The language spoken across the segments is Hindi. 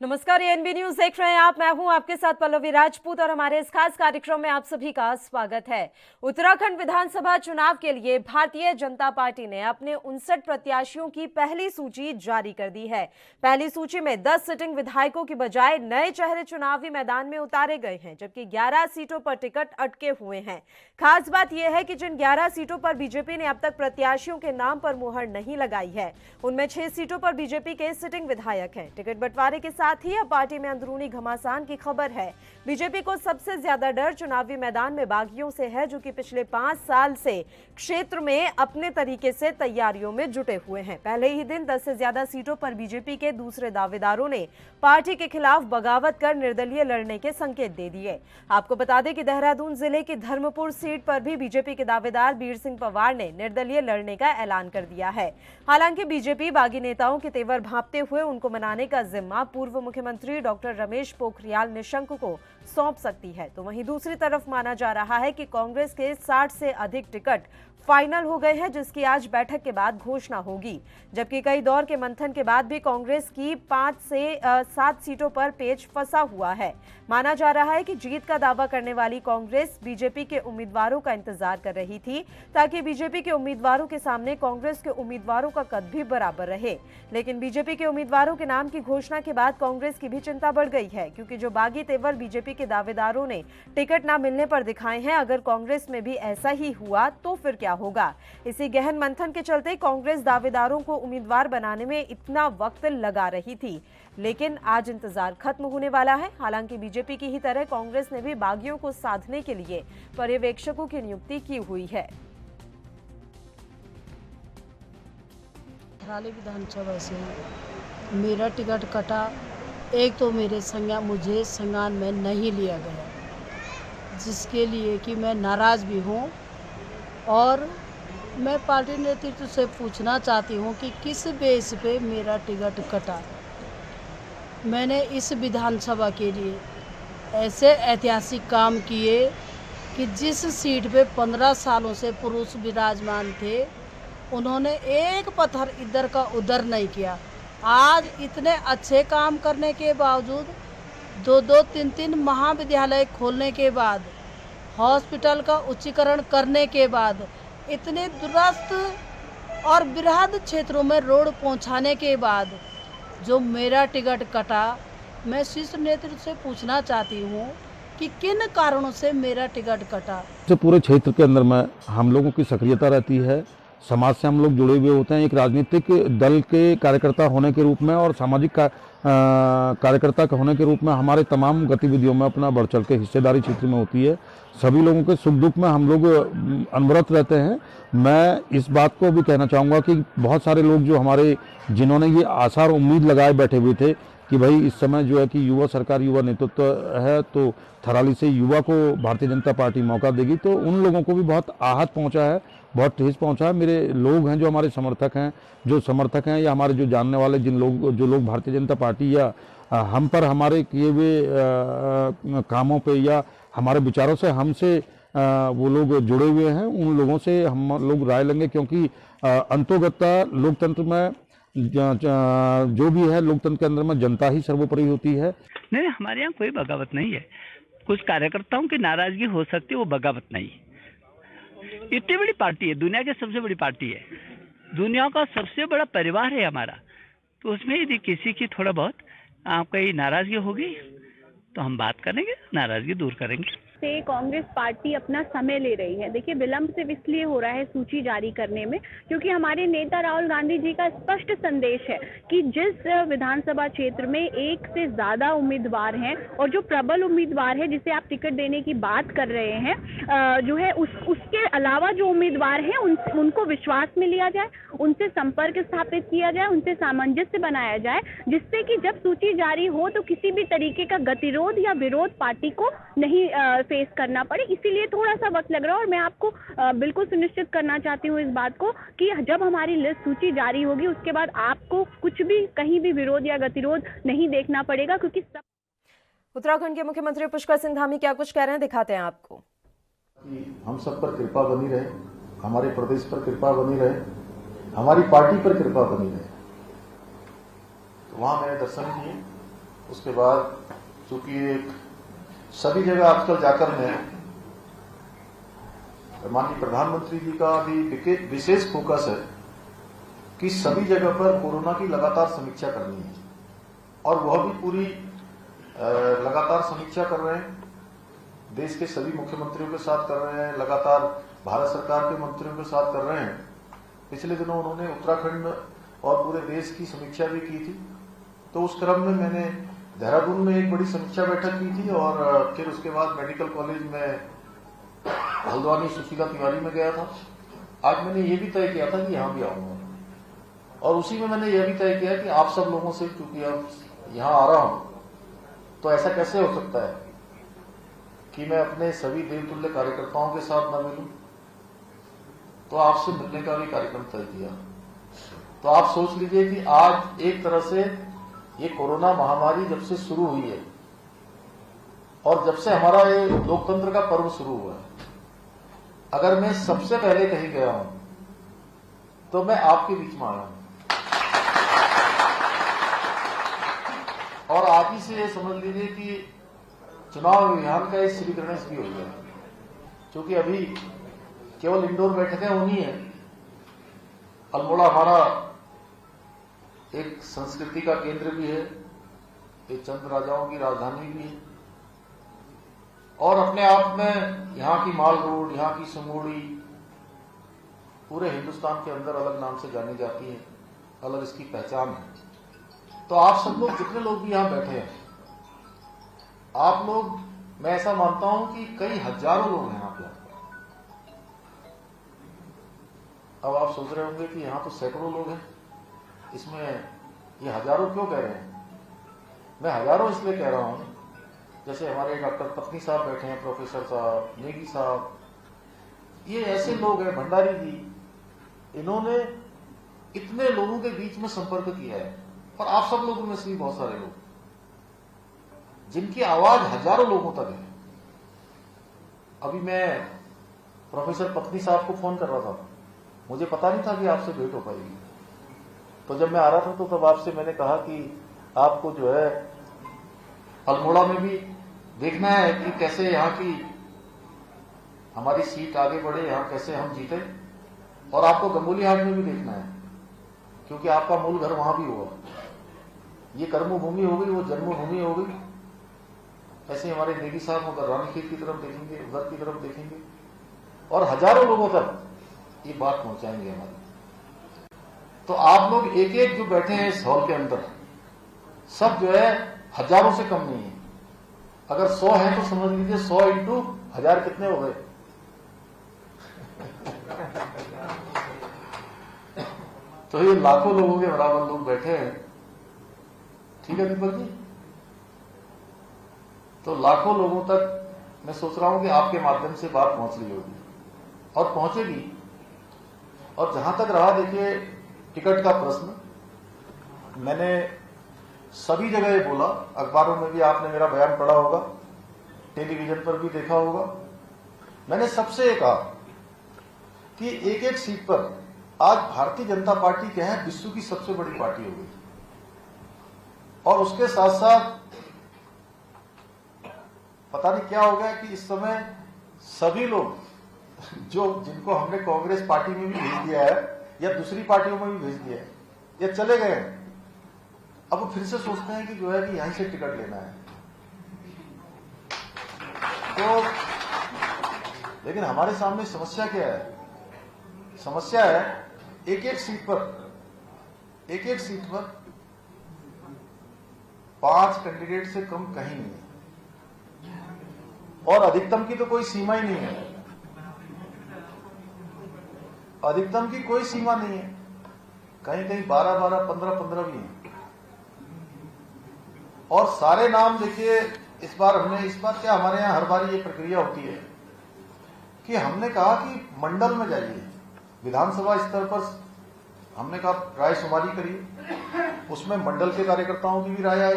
नमस्कार, ये एनबी न्यूज देख रहे हैं आप। मैं हूं आपके साथ पल्लवी राजपूत और हमारे इस खास कार्यक्रम में आप सभी का स्वागत है। उत्तराखंड विधानसभा चुनाव के लिए भारतीय जनता पार्टी ने अपने 59 प्रत्याशियों की पहली सूची जारी कर दी है। पहली सूची में 10 सिटिंग विधायकों की बजाय नए चेहरे चुनावी मैदान में उतारे गए हैं, जबकि 11 सीटों पर टिकट अटके हुए हैं। खास बात यह है कि जिन 11 सीटों पर बीजेपी ने अब तक प्रत्याशियों के नाम पर मुहर नहीं लगाई है, उनमें 6 सीटों पर बीजेपी के सिटिंग विधायक हैं। टिकट बंटवारे के साथ ही अब पार्टी में अंदरूनी घमासान की खबर है। बीजेपी को सबसे ज्यादा डर चुनावी मैदान में बागियों से है, जो कि पिछले 5 साल से क्षेत्र में अपने तरीके से तैयारियों में जुटे हुए हैं। पहले ही दिन 10 से ज्यादा सीटों पर बीजेपी के दूसरे दावेदारों ने पार्टी के खिलाफ बगावत कर निर्दलीय लड़ने के संकेत दे दिए। आपको बता दें कि देहरादून जिले की धर्मपुर सीट पर भी बीजेपी के दावेदार बीर सिंह पवार ने निर्दलीय लड़ने का ऐलान कर दिया है। हालांकि बीजेपी बागी नेताओं के तेवर भांपते हुए उनको मनाने का जिम्मा पूर्व मुख्यमंत्री डॉक्टर रमेश पोखरियाल निशंक को सौंप सकती है। तो वहीं दूसरी तरफ माना जा रहा है कि कांग्रेस के 60 से अधिक टिकट फाइनल हो गए हैं, जिसकी आज बैठक के बाद घोषणा होगी। जबकि कई दौर के मंथन के बाद भी कांग्रेस की 5 से 7 सीटों पर पेच फंसा हुआ है। माना जा रहा है कि जीत का दावा करने वाली कांग्रेस बीजेपी के उम्मीदवारों का इंतजार कर रही थी, ताकि बीजेपी के उम्मीदवारों के सामने कांग्रेस के उम्मीदवारों का कद भी बराबर रहे। लेकिन बीजेपी के उम्मीदवारों के नाम की घोषणा के बाद कांग्रेस की भी चिंता बढ़ गई है, क्योंकि जो बागी तेवर बीजेपी के दावेदारों ने टिकट न मिलने पर दिखाए हैं, अगर कांग्रेस में भी ऐसा ही हुआ तो फिर क्या होगा। इसी गहन मंथन के चलते कांग्रेस दावेदारों को उम्मीदवार बनाने में इतना वक्त लगा रही थी, लेकिन आज इंतजार खत्म होने वाला है। हालांकि बीजेपी की ही तरह कांग्रेस ने भी बागियों को साधने के लिए पर्यवेक्षकों की नियुक्ति की हुई है। थराली विधानसभा से मेरा टिकट कटा। एक तो मुझे संज्ञान में नहीं लिया गया, जिसके लिए कि मैं नाराज़ भी हूँ। और मैं पार्टी नेतृत्व से पूछना चाहती हूँ कि किस बेस पे मेरा टिकट कटा। मैंने इस विधानसभा के लिए ऐसे ऐतिहासिक काम किए कि जिस सीट पे 15 सालों से पुरुष विराजमान थे, उन्होंने एक पत्थर इधर का उधर नहीं किया। आज इतने अच्छे काम करने के बावजूद 2-2, 3-3 महाविद्यालय खोलने के बाद, हॉस्पिटल का उच्चीकरण करने के बाद, इतने दुरस्त और बृहद क्षेत्रों में रोड पहुंचाने के बाद जो मेरा टिकट कटा, मैं शीर्ष नेतृत्व से पूछना चाहती हूं कि किन कारणों से मेरा टिकट कटा। जो पूरे क्षेत्र के अंदर में हम लोगों की सक्रियता रहती है, समाज से हम लोग जुड़े हुए होते हैं। एक राजनीतिक दल के कार्यकर्ता होने के रूप में और सामाजिक कार्यकर्ता होने के रूप में हमारे तमाम गतिविधियों में अपना बढ़ चढ़ के हिस्सेदारी क्षेत्र में होती है। सभी लोगों के सुख दुख में हम लोग अनवरत रहते हैं। मैं इस बात को भी कहना चाहूँगा कि बहुत सारे लोग जो हमारे, जिन्होंने ये आशा और उम्मीद लगाए बैठे हुए थे कि भाई इस समय जो है कि युवा सरकार, युवा नेतृत्व है, तो थराली से युवा को भारतीय जनता पार्टी मौका देगी, तो उन लोगों को भी बहुत आहत पहुंचा है, बहुत ठेस पहुंचा है। मेरे लोग हैं जो हमारे समर्थक हैं या हमारे जो जानने वाले जो लोग भारतीय जनता पार्टी या हम पर हमारे किए हुए कामों पे या हमारे विचारों से हमसे वो लोग जुड़े हुए हैं, उन लोगों से हम लोग राय लेंगे। क्योंकि अंतोगत्ता लोकतंत्र में जो भी है, लोकतंत्र के अंदर में जनता ही सर्वोपरि होती है। नहीं, हमारे यहाँ कोई बगावत नहीं है। कुछ कार्यकर्ताओं की नाराजगी हो सकती है, वो बगावत नहीं। इतनी बड़ी पार्टी है, दुनिया की सबसे बड़ी पार्टी है, दुनिया का सबसे बड़ा परिवार है हमारा। तो उसमें यदि किसी की थोड़ा बहुत आपकी नाराजगी होगी तो हम बात करेंगे, नाराजगी दूर करेंगे। से कांग्रेस पार्टी अपना समय ले रही है। देखिए, विलंब से इसलिए हो रहा है सूची जारी करने में, क्योंकि हमारे नेता राहुल गांधी जी का स्पष्ट संदेश है कि जिस विधानसभा क्षेत्र में एक से ज्यादा उम्मीदवार हैं और जो प्रबल उम्मीदवार है जिसे आप टिकट देने की बात कर रहे हैं, जो है उसके अलावा जो उम्मीदवार हैं उनको विश्वास में लिया जाए, उनसे संपर्क स्थापित किया जाए, उनसे सामंजस्य बनाया जाए, जिससे कि जब सूची जारी हो तो किसी भी तरीके का गतिरोध या विरोध पार्टी को नहीं फेस करना पड़े। इसीलिए थोड़ा सा वक्त लग रहा है। और मैं आपको बिल्कुल सुनिश्चित करना चाहती हूँ इस बात को कि जब हमारी लिस्ट सूची जारी होगी, उसके बाद आपको कुछ भी कहीं भी विरोध या गतिरोध नहीं देखना पड़ेगा, क्योंकि सब। उत्तराखंड के मुख्यमंत्री पुष्कर सिंह धामी क्या कुछ कह रहे हैं, दिखाते हैं आपको। हम सब पर कृपा बनी रहे, हमारे प्रदेश पर कृपा बनी रहे, हमारी पार्टी पर कृपा बनी रहे। तो वहां मैंने दर्शन किए उसके बाद चूंकि सभी जगह आजकल जाकर मैं माननीय प्रधानमंत्री जी का भी विशेष फोकस है कि सभी जगह पर कोरोना की लगातार समीक्षा करनी है और वह भी पूरी लगातार समीक्षा कर रहे हैं। देश के सभी मुख्यमंत्रियों के साथ कर रहे हैं, लगातार भारत सरकार के मंत्रियों के साथ कर रहे हैं। पिछले दिनों उन्होंने उत्तराखंड और पूरे देश की समीक्षा भी की थी। तो उस क्रम में मैंने देहरादून में एक बड़ी समीक्षा बैठक की थी और फिर उसके बाद मेडिकल कॉलेज में हल्द्वानी सुशीला तिवारी में गया था। आज मैंने ये भी तय किया था कि यहां भी आऊंगा और उसी में मैंने यह भी तय किया कि आप सब लोगों से, चूंकि अब यहां आ रहा हूं तो ऐसा कैसे हो सकता है कि मैं अपने सभी देवतुल्य कार्यकर्ताओं के साथ न मिलूं। तो आपसे मिलने का भी कार्यक्रम तय किया। तो आप सोच लीजिए कि आज एक तरह से ये कोरोना महामारी जब से शुरू हुई है और जब से हमारा ये लोकतंत्र का पर्व शुरू हुआ है, अगर मैं सबसे पहले कहीं गया हूं तो मैं आपके बीच में आया हूं। और आप ही से ये समझ लीजिए कि चुनाव अभियान का एक श्री गणेश भी हो गया, क्योंकि अभी केवल इंडोर बैठकें होनी है। अल्मोड़ा हमारा एक संस्कृति का केंद्र भी है, एक चंद राजाओं की राजधानी भी है और अपने आप में यहाँ की माल रोड, यहाँ की समूड़ी पूरे हिंदुस्तान के अंदर अलग नाम से जानी जाती है, अलग इसकी पहचान है। तो आप सब लोग, जितने लोग भी यहाँ बैठे हैं, आप लोग, मैं ऐसा मानता हूं कि कई हजारों लोग हैं यहाँ पे। अब आप सोच रहे होंगे कि यहाँ तो सैकड़ों लोग हैं, इसमें ये हजारों क्यों कह रहे हैं? मैं हजारों इसलिए कह रहा हूं, जैसे हमारे डॉक्टर पत्नी साहब बैठे हैं, प्रोफेसर साहब, नेगी साहब, ये ऐसे लोग हैं, भंडारी जी, इन्होंने इतने लोगों के बीच में संपर्क किया है। और आप सब लोगों में से भी बहुत सारे लोग जिनकी आवाज हजारों लोगों तक है। अभी मैं प्रोफेसर पत्नी साहब को फोन कर रहा था, मुझे पता नहीं था कि आपसे भेंट हो पाएगी। तो जब मैं आ रहा था तो तब आपसे मैंने कहा कि आपको जो है अल्मोड़ा में भी देखना है कि कैसे यहाँ की हमारी सीट आगे बढ़े, यहाँ कैसे हम जीते, और आपको गंगोली हाट में भी देखना है क्योंकि आपका मूल घर वहां भी हुआ। ये कर्मभूमि हो गई, वो जन्मभूमि हो गई। ऐसे हमारे नेगी साहब उधर रानीखेत की तरफ देखेंगे, उधर की तरफ देखेंगे और हजारों लोगों तक ये बात पहुंचाएंगे हमारी। तो आप लोग एक एक जो बैठे हैं इस हॉल के अंदर, सब जो है हजारों से कम नहीं है। अगर 100 है तो समझ लीजिए 100 इंटू 1000 कितने हो गए? तो ये लाखों लोगों के बराबर लोग बैठे हैं। ठीक है दीपक जी? तो लाखों लोगों तक मैं सोच रहा हूं कि आपके माध्यम से बात पहुंच रही होगी और पहुंचेगी। और जहां तक रहा, देखिए, टिकट का प्रश्न, मैंने सभी जगह ये बोला, अखबारों में भी आपने मेरा बयान पढ़ा होगा, टेलीविजन पर भी देखा होगा। मैंने सबसे ये कहा कि एक एक सीट पर आज भारतीय जनता पार्टी क्या है, विश्व की सबसे बड़ी पार्टी हो गई। और उसके साथ साथ पता नहीं क्या हो गया कि इस समय सभी लोग जिनको हमने कांग्रेस पार्टी में भी भेज दिया है या दूसरी पार्टियों में भी भेज दिया है या चले गए, अब वो फिर से सोचते हैं कि जो है कि यहीं से टिकट लेना है। तो लेकिन हमारे सामने समस्या क्या है? समस्या है एक एक सीट पर 5 कैंडिडेट से कम कहीं नहीं है और अधिकतम की तो कोई सीमा ही नहीं है। अधिकतम की कोई सीमा नहीं है, कहीं कहीं 12-12, 15-15 भी है। और सारे नाम देखिए, इस बार क्या, हमारे यहाँ हर बार ये प्रक्रिया होती है कि हमने कहा कि मंडल में जाइए, विधानसभा स्तर पर हमने कहा राय शुमारी करिए, उसमें मंडल के कार्यकर्ताओं की भी राय आई।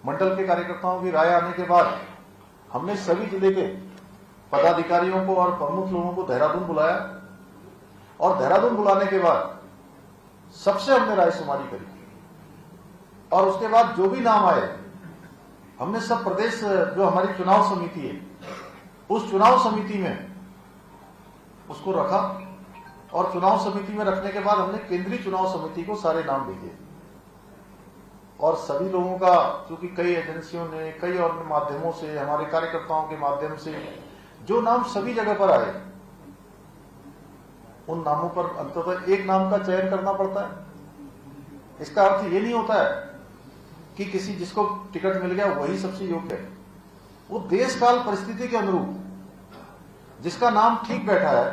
मंडल के कार्यकर्ताओं की राय आने के बाद हमने सभी जिले के पदाधिकारियों को और प्रमुख लोगों को देहरादून बुलाया और देहरादून बुलाने के बाद सबसे हमने राय शुमारी करी और उसके बाद जो भी नाम आए हमने सब प्रदेश जो हमारी चुनाव समिति है उस चुनाव समिति में उसको रखा और चुनाव समिति में रखने के बाद हमने केंद्रीय चुनाव समिति को सारे नाम भेजे और सभी लोगों का, क्योंकि कई एजेंसियों ने कई और माध्यमों से, हमारे कार्यकर्ताओं के माध्यम से जो नाम सभी जगह पर आए, उन नामों पर अंततः एक नाम का चयन करना पड़ता है। इसका अर्थ ये नहीं होता है कि किसी जिसको टिकट मिल गया वही सबसे योग्य है। वो देश काल परिस्थिति के अनुरूप जिसका नाम ठीक बैठा है,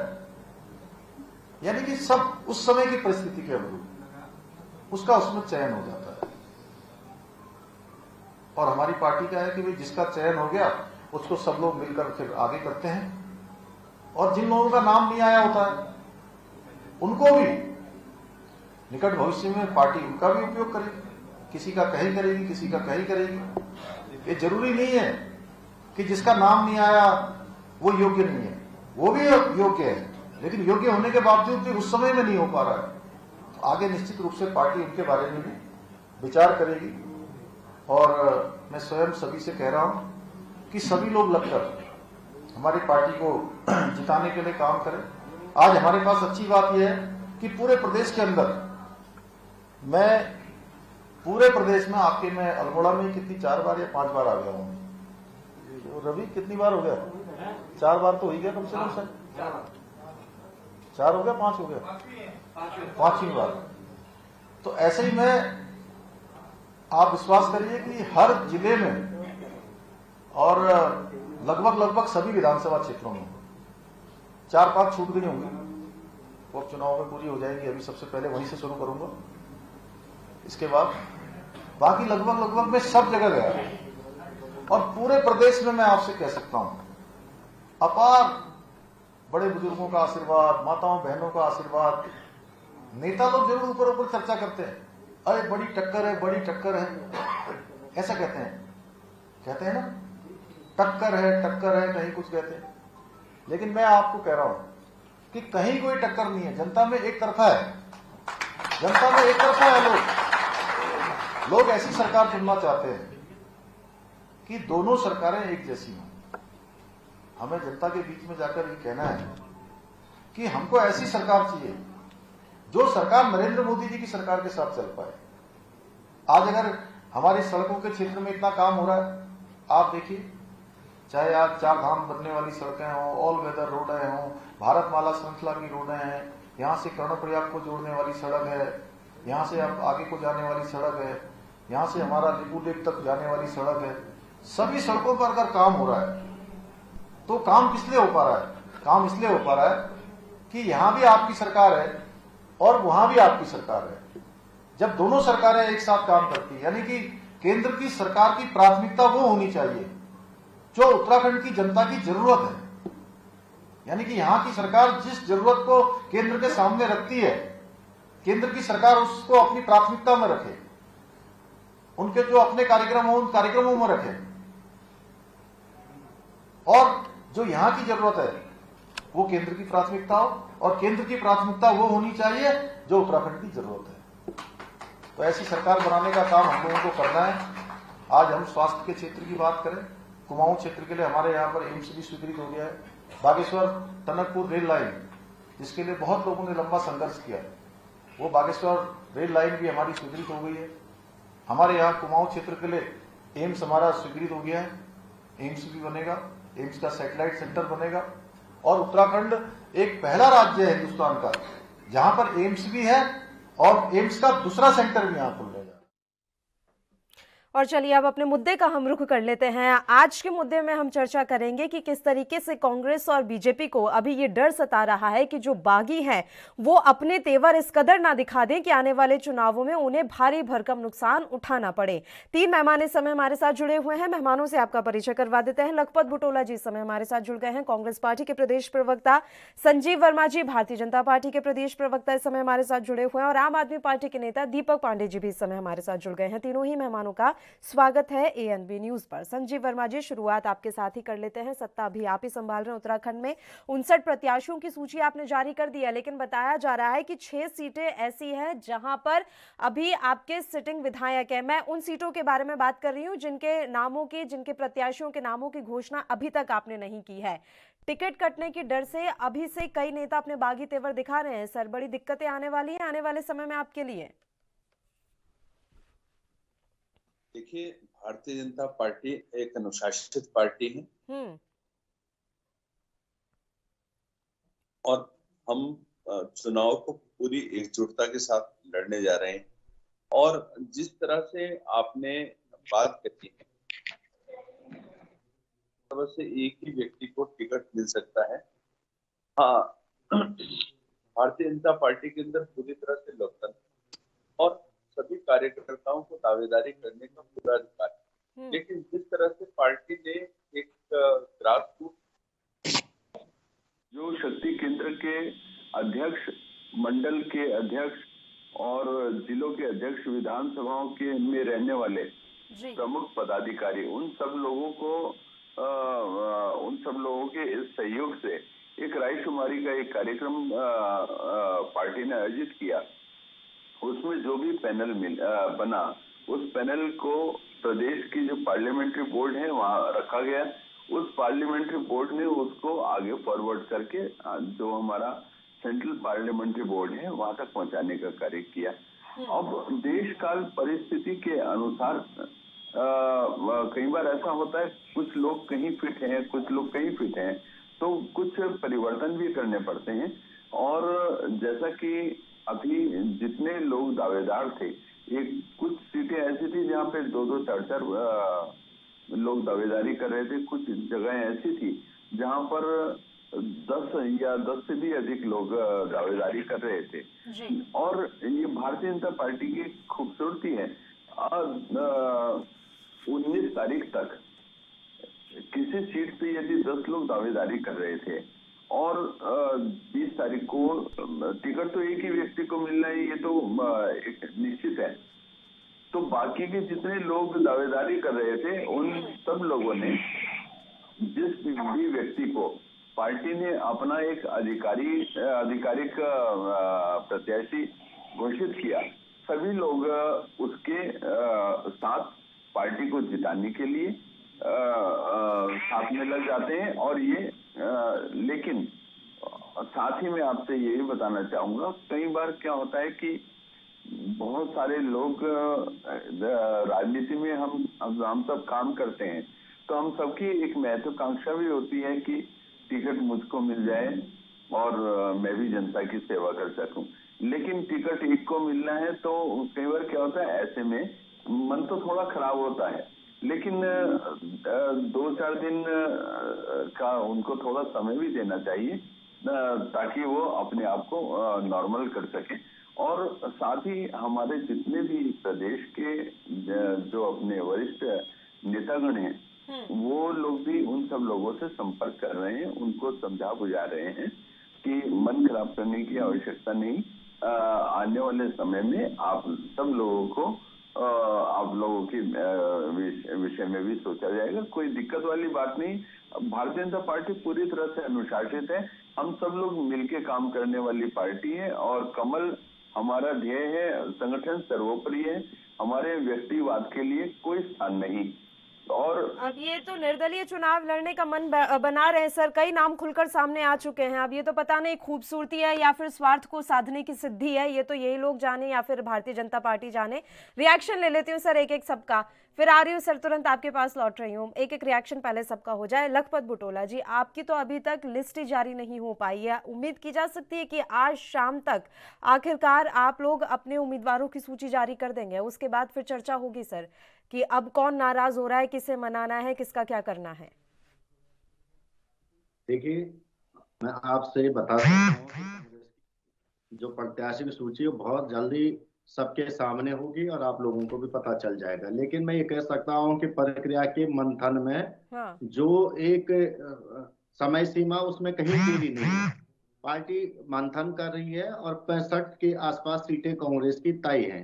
यानी कि सब उस समय की परिस्थिति के अनुरूप उसका उसमें चयन हो जाता है। और हमारी पार्टी का है कि भाई जिसका चयन हो गया उसको सब लोग मिलकर फिर आगे करते हैं और जिन लोगों का नाम नहीं आया होता है उनको भी निकट भविष्य में पार्टी उनका भी उपयोग करेगी, किसी का कहीं करेगी, किसी का कहीं करेगी। ये जरूरी नहीं है कि जिसका नाम नहीं आया वो योग्य नहीं है, वो भी योग्य है, लेकिन योग्य होने के बावजूद भी उस समय में नहीं हो पा रहा है। तो आगे निश्चित रूप से पार्टी उनके बारे में भी विचार करेगी और मैं स्वयं सभी से कह रहा हूं कि सभी लोग लगकर हमारी पार्टी को जिताने के लिए काम करें। आज हमारे पास अच्छी बात यह है कि पूरे प्रदेश के अंदर मैं पूरे प्रदेश में आपके मैं अल्मोड़ा में कितनी 4 बार या 5 बार आ गया हूं। तो रवि कितनी बार हो गया? 4 बार तो हो ही गया कम से कम सर। 4 हो गया, 5 हो गया, 5वीं बार। तो ऐसे ही मैं, आप विश्वास करिए कि हर जिले में और लगभग सभी विधानसभा क्षेत्रों में 4-5 छूट गई होंगी, वो चुनाव में पूरी हो जाएंगी। अभी सबसे पहले वहीं से शुरू करूंगा, इसके बाद बाकी लगभग मैं सब जगह गया और पूरे प्रदेश में मैं आपसे कह सकता हूं अपार बड़े बुजुर्गों का आशीर्वाद, माताओं बहनों का आशीर्वाद। नेता लोग जरूर ऊपर चर्चा करते हैं, अरे बड़ी टक्कर है, बड़ी टक्कर है, ऐसा कहते हैं ना, टक्कर है, कहीं कुछ कहते हैं। लेकिन मैं आपको कह रहा हूं कि कहीं कोई टक्कर नहीं है, जनता में एक तरफा है, जनता में एक तरफा है। लोग ऐसी सरकार चुनना चाहते हैं कि दोनों सरकारें एक जैसी हों। हमें जनता के बीच में जाकर ये कहना है कि हमको ऐसी सरकार चाहिए जो सरकार नरेंद्र मोदी जी की सरकार के साथ चल पाए। आज अगर हमारी सड़कों के क्षेत्र में इतना काम हो रहा है, आप देखिए, चाहे आज 4 धाम बनने वाली सड़कें हों, ऑल वेदर रोडें हों, भारतमाला श्रृंखला की रोडें हैं, यहाँ से कर्णप्रयाग को जोड़ने वाली सड़क है, यहाँ से अब आगे को जाने वाली सड़क है, यहाँ से हमारा लिपुलेख तक जाने वाली सड़क है। सभी सड़कों पर अगर काम हो रहा है तो काम किस लिए हो पा रहा है? काम इसलिए हो पा रहा है कि यहां भी आपकी सरकार है और वहां भी आपकी सरकार है। जब दोनों सरकारें एक साथ काम करती है, यानी कि केंद्र की सरकार की प्राथमिकता वो होनी चाहिए जो उत्तराखंड की जनता की जरूरत है। यानी कि यहां की सरकार जिस जरूरत को केंद्र के सामने रखती है, केंद्र की सरकार उसको अपनी प्राथमिकता में रखे, उनके जो अपने कार्यक्रम हो उन कार्यक्रमों में रखे, और जो यहां की जरूरत है वो केंद्र की प्राथमिकता हो, और केंद्र की प्राथमिकता वो होनी चाहिए जो उत्तराखंड की जरूरत है। तो ऐसी सरकार बनाने का काम हम लोगों को करना है। आज हम स्वास्थ्य के क्षेत्र की बात करें, कुमाऊं क्षेत्र के लिए हमारे यहाँ पर एम्स भी स्वीकृत हो गया है। बागेश्वर टनकपुर रेल लाइन, जिसके लिए बहुत लोगों ने लंबा संघर्ष किया, वो बागेश्वर रेल लाइन भी हमारी स्वीकृत हो गई है। हमारे यहाँ कुमाऊं क्षेत्र के लिए एम्स हमारा स्वीकृत हो गया है, एम्स भी बनेगा, एम्स का सैटेलाइट सेंटर बनेगा, और उत्तराखंड एक पहला राज्य है हिंदुस्तान का जहां पर एम्स भी है और एम्स का दूसरा सेंटर भी यहां खुल जाएगा। और चलिए अब अपने मुद्दे का हम रुख कर लेते हैं। आज के मुद्दे में हम चर्चा करेंगे कि किस तरीके से कांग्रेस और बीजेपी को अभी ये डर सता रहा है कि जो बागी हैं वो अपने तेवर इस कदर ना दिखा दें कि आने वाले चुनावों में उन्हें भारी भरकम नुकसान उठाना पड़े। 3 मेहमान इस समय हमारे साथ जुड़े हुए हैं। मेहमानों से आपका परिचय करवा देते हैं। लखपत बुटोला जी इस समय हमारे साथ जुड़ गए हैं, कांग्रेस पार्टी के प्रदेश प्रवक्ता। संजीव वर्मा जी भारतीय जनता पार्टी के प्रदेश प्रवक्ता इस समय हमारे साथ जुड़े हुए हैं, और आम आदमी पार्टी के नेता दीपक पांडे जी भी इस समय हमारे साथ जुड़ गए हैं। तीनों ही मेहमानों का स्वागत है ANB न्यूज पर। संजीव वर्मा जी, शुरुआत आपके साथ ही कर लेते हैं। सत्ता अभी आप ही संभाल रहे हैं उत्तराखंड में। 59 प्रत्याशियों की सूची आपने जारी कर दी है, लेकिन बताया जा रहा है कि 6 सीटें ऐसी हैं जहां पर अभी आपके सिटिंग विधायक हैं। मैं उन सीटों के बारे में बात कर रही हूं जिनके प्रत्याशियों के नामों की घोषणा अभी तक आपने नहीं की है। टिकट कटने की डर से अभी से कई नेता अपने बागी तेवर दिखा रहे हैं। सर, बड़ी दिक्कतें आने वाली हैं आने वाले समय में आपके लिए। देखिए, भारतीय जनता पार्टी एक अनुशासित पार्टी है और हम चुनाव को पूरी एकजुटता के साथ लड़ने जा रहे हैं। और जिस तरह से आपने बात करी है, तरह से एक ही व्यक्ति को टिकट मिल सकता है। हाँ, भारतीय जनता पार्टी के अंदर पूरी तरह से लोकतंत्र और सभी कार्यकर्ताओं को दावेदारी करने का पूरा अधिकार है। लेकिन जिस तरह से पार्टी ने एक ग्रास रूट जो शक्ति केंद्र के अध्यक्ष, मंडल के अध्यक्ष और जिलों के अध्यक्ष, विधानसभाओं के में रहने वाले प्रमुख पदाधिकारी, उन सब लोगों के इस सहयोग से एक रायशुमारी का एक कार्यक्रम पार्टी ने आयोजित किया। उसमें जो भी पैनल बना, उस पैनल को प्रदेश की जो पार्लियामेंट्री बोर्ड है वहां रखा गया। उस पार्लियामेंट्री बोर्ड ने उसको आगे फॉरवर्ड करके जो हमारा सेंट्रल पार्लियामेंट्री बोर्ड है वहां तक पहुंचाने का कार्य किया। अब देश काल परिस्थिति के अनुसार कई बार ऐसा होता है, कुछ लोग कहीं फिट हैं, कुछ लोग कहीं फिट हैं, तो कुछ परिवर्तन भी करने पड़ते हैं। और जैसा कि अभी जितने लोग दावेदार थे, कुछ सीटें ऐसी थी जहाँ पे 2-2, 4-4 लोग दावेदारी कर रहे थे। कुछ जगह ऐसी थी जहाँ पर 10 या 10 से भी अधिक लोग दावेदारी कर रहे थे। और ये भारतीय जनता पार्टी की खूबसूरती है। 19 तारीख तक किसी सीट पे यदि 10 लोग दावेदारी कर रहे थे और 20 तारीख को टिकट तो एक ही व्यक्ति को मिलना है, ये तो एक निश्चित है। तो बाकी के जितने लोग दावेदारी कर रहे थे, उन सब लोगों ने जिस भी व्यक्ति को पार्टी ने अपना एक आधिकारिक प्रत्याशी घोषित किया, सभी लोग उसके साथ पार्टी को जिताने के लिए साथ में लग जाते हैं। और ये लेकिन साथ ही मैं आपसे यही बताना चाहूंगा, कई बार क्या होता है कि बहुत सारे लोग राजनीति में हम सब काम करते हैं, तो हम सबकी एक महत्वाकांक्षा भी होती है कि टिकट मुझको मिल जाए और मैं भी जनता की सेवा कर सकूं। लेकिन टिकट एक को मिलना है तो कई बार क्या होता है, ऐसे में मन तो थोड़ा खराब होता है, लेकिन 2-4 दिन का उनको थोड़ा समय भी देना चाहिए ताकि वो अपने आप को नॉर्मल कर सके। और साथ ही हमारे जितने भी प्रदेश के जो अपने वरिष्ठ नेतागण हैं, वो लोग भी उन सब लोगों से संपर्क कर रहे हैं, उनको समझा बुझा रहे हैं कि मन खराब करने की आवश्यकता नहीं। आने वाले समय में आप सब लोगों को आप लोगों के विषय में भी सोचा जाएगा। कोई दिक्कत वाली बात नहीं। भारतीय जनता पार्टी पूरी तरह से अनुशासित है। हम सब लोग मिलके काम करने वाली पार्टी है और कमल हमारा ध्येय है। संगठन सर्वोपरि है, हमारे व्यक्तिवाद के लिए कोई स्थान नहीं। और अब ये तो निर्दलीय चुनाव लड़ने का मन बना रहे हैं सर, कई नाम खुलकर सामने आ चुके हैं। अब ये तो पता नहीं खूबसूरती है या फिर स्वार्थ को साधने की सिद्धि है, ये तो यही लोग जाने या फिर भारतीय जनता पार्टी जाने। रिएक्शन ले लेती हूँ सर एक सबका, फिर आ रही हूँ सर, तुरंत आपके पास लौट रही हूँ। एक रिएक्शन पहले सबका हो जाए। लखपत बुटोला जी, आपकी तो अभी तक लिस्ट ही जारी नहीं हो पाई है, उम्मीद की जा सकती है कि आज शाम तक आखिरकार आप लोग अपने उम्मीदवारों की सूची जारी कर देंगे? उसके बाद फिर चर्चा होगी सर कि अब कौन नाराज हो रहा है, किसे मनाना है, किसका क्या करना है। देखिए, मैं आपसे बता सकता हूँ जो प्रत्याशी की सूची है बहुत जल्दी सबके सामने होगी और आप लोगों को भी पता चल जाएगा। लेकिन मैं ये कह सकता हूँ कि प्रक्रिया के मंथन में जो एक समय सीमा उसमें कहीं देरी नहीं है। पार्टी मंथन कर रही है और 65 के आसपास सीटें कांग्रेस की तय हैं।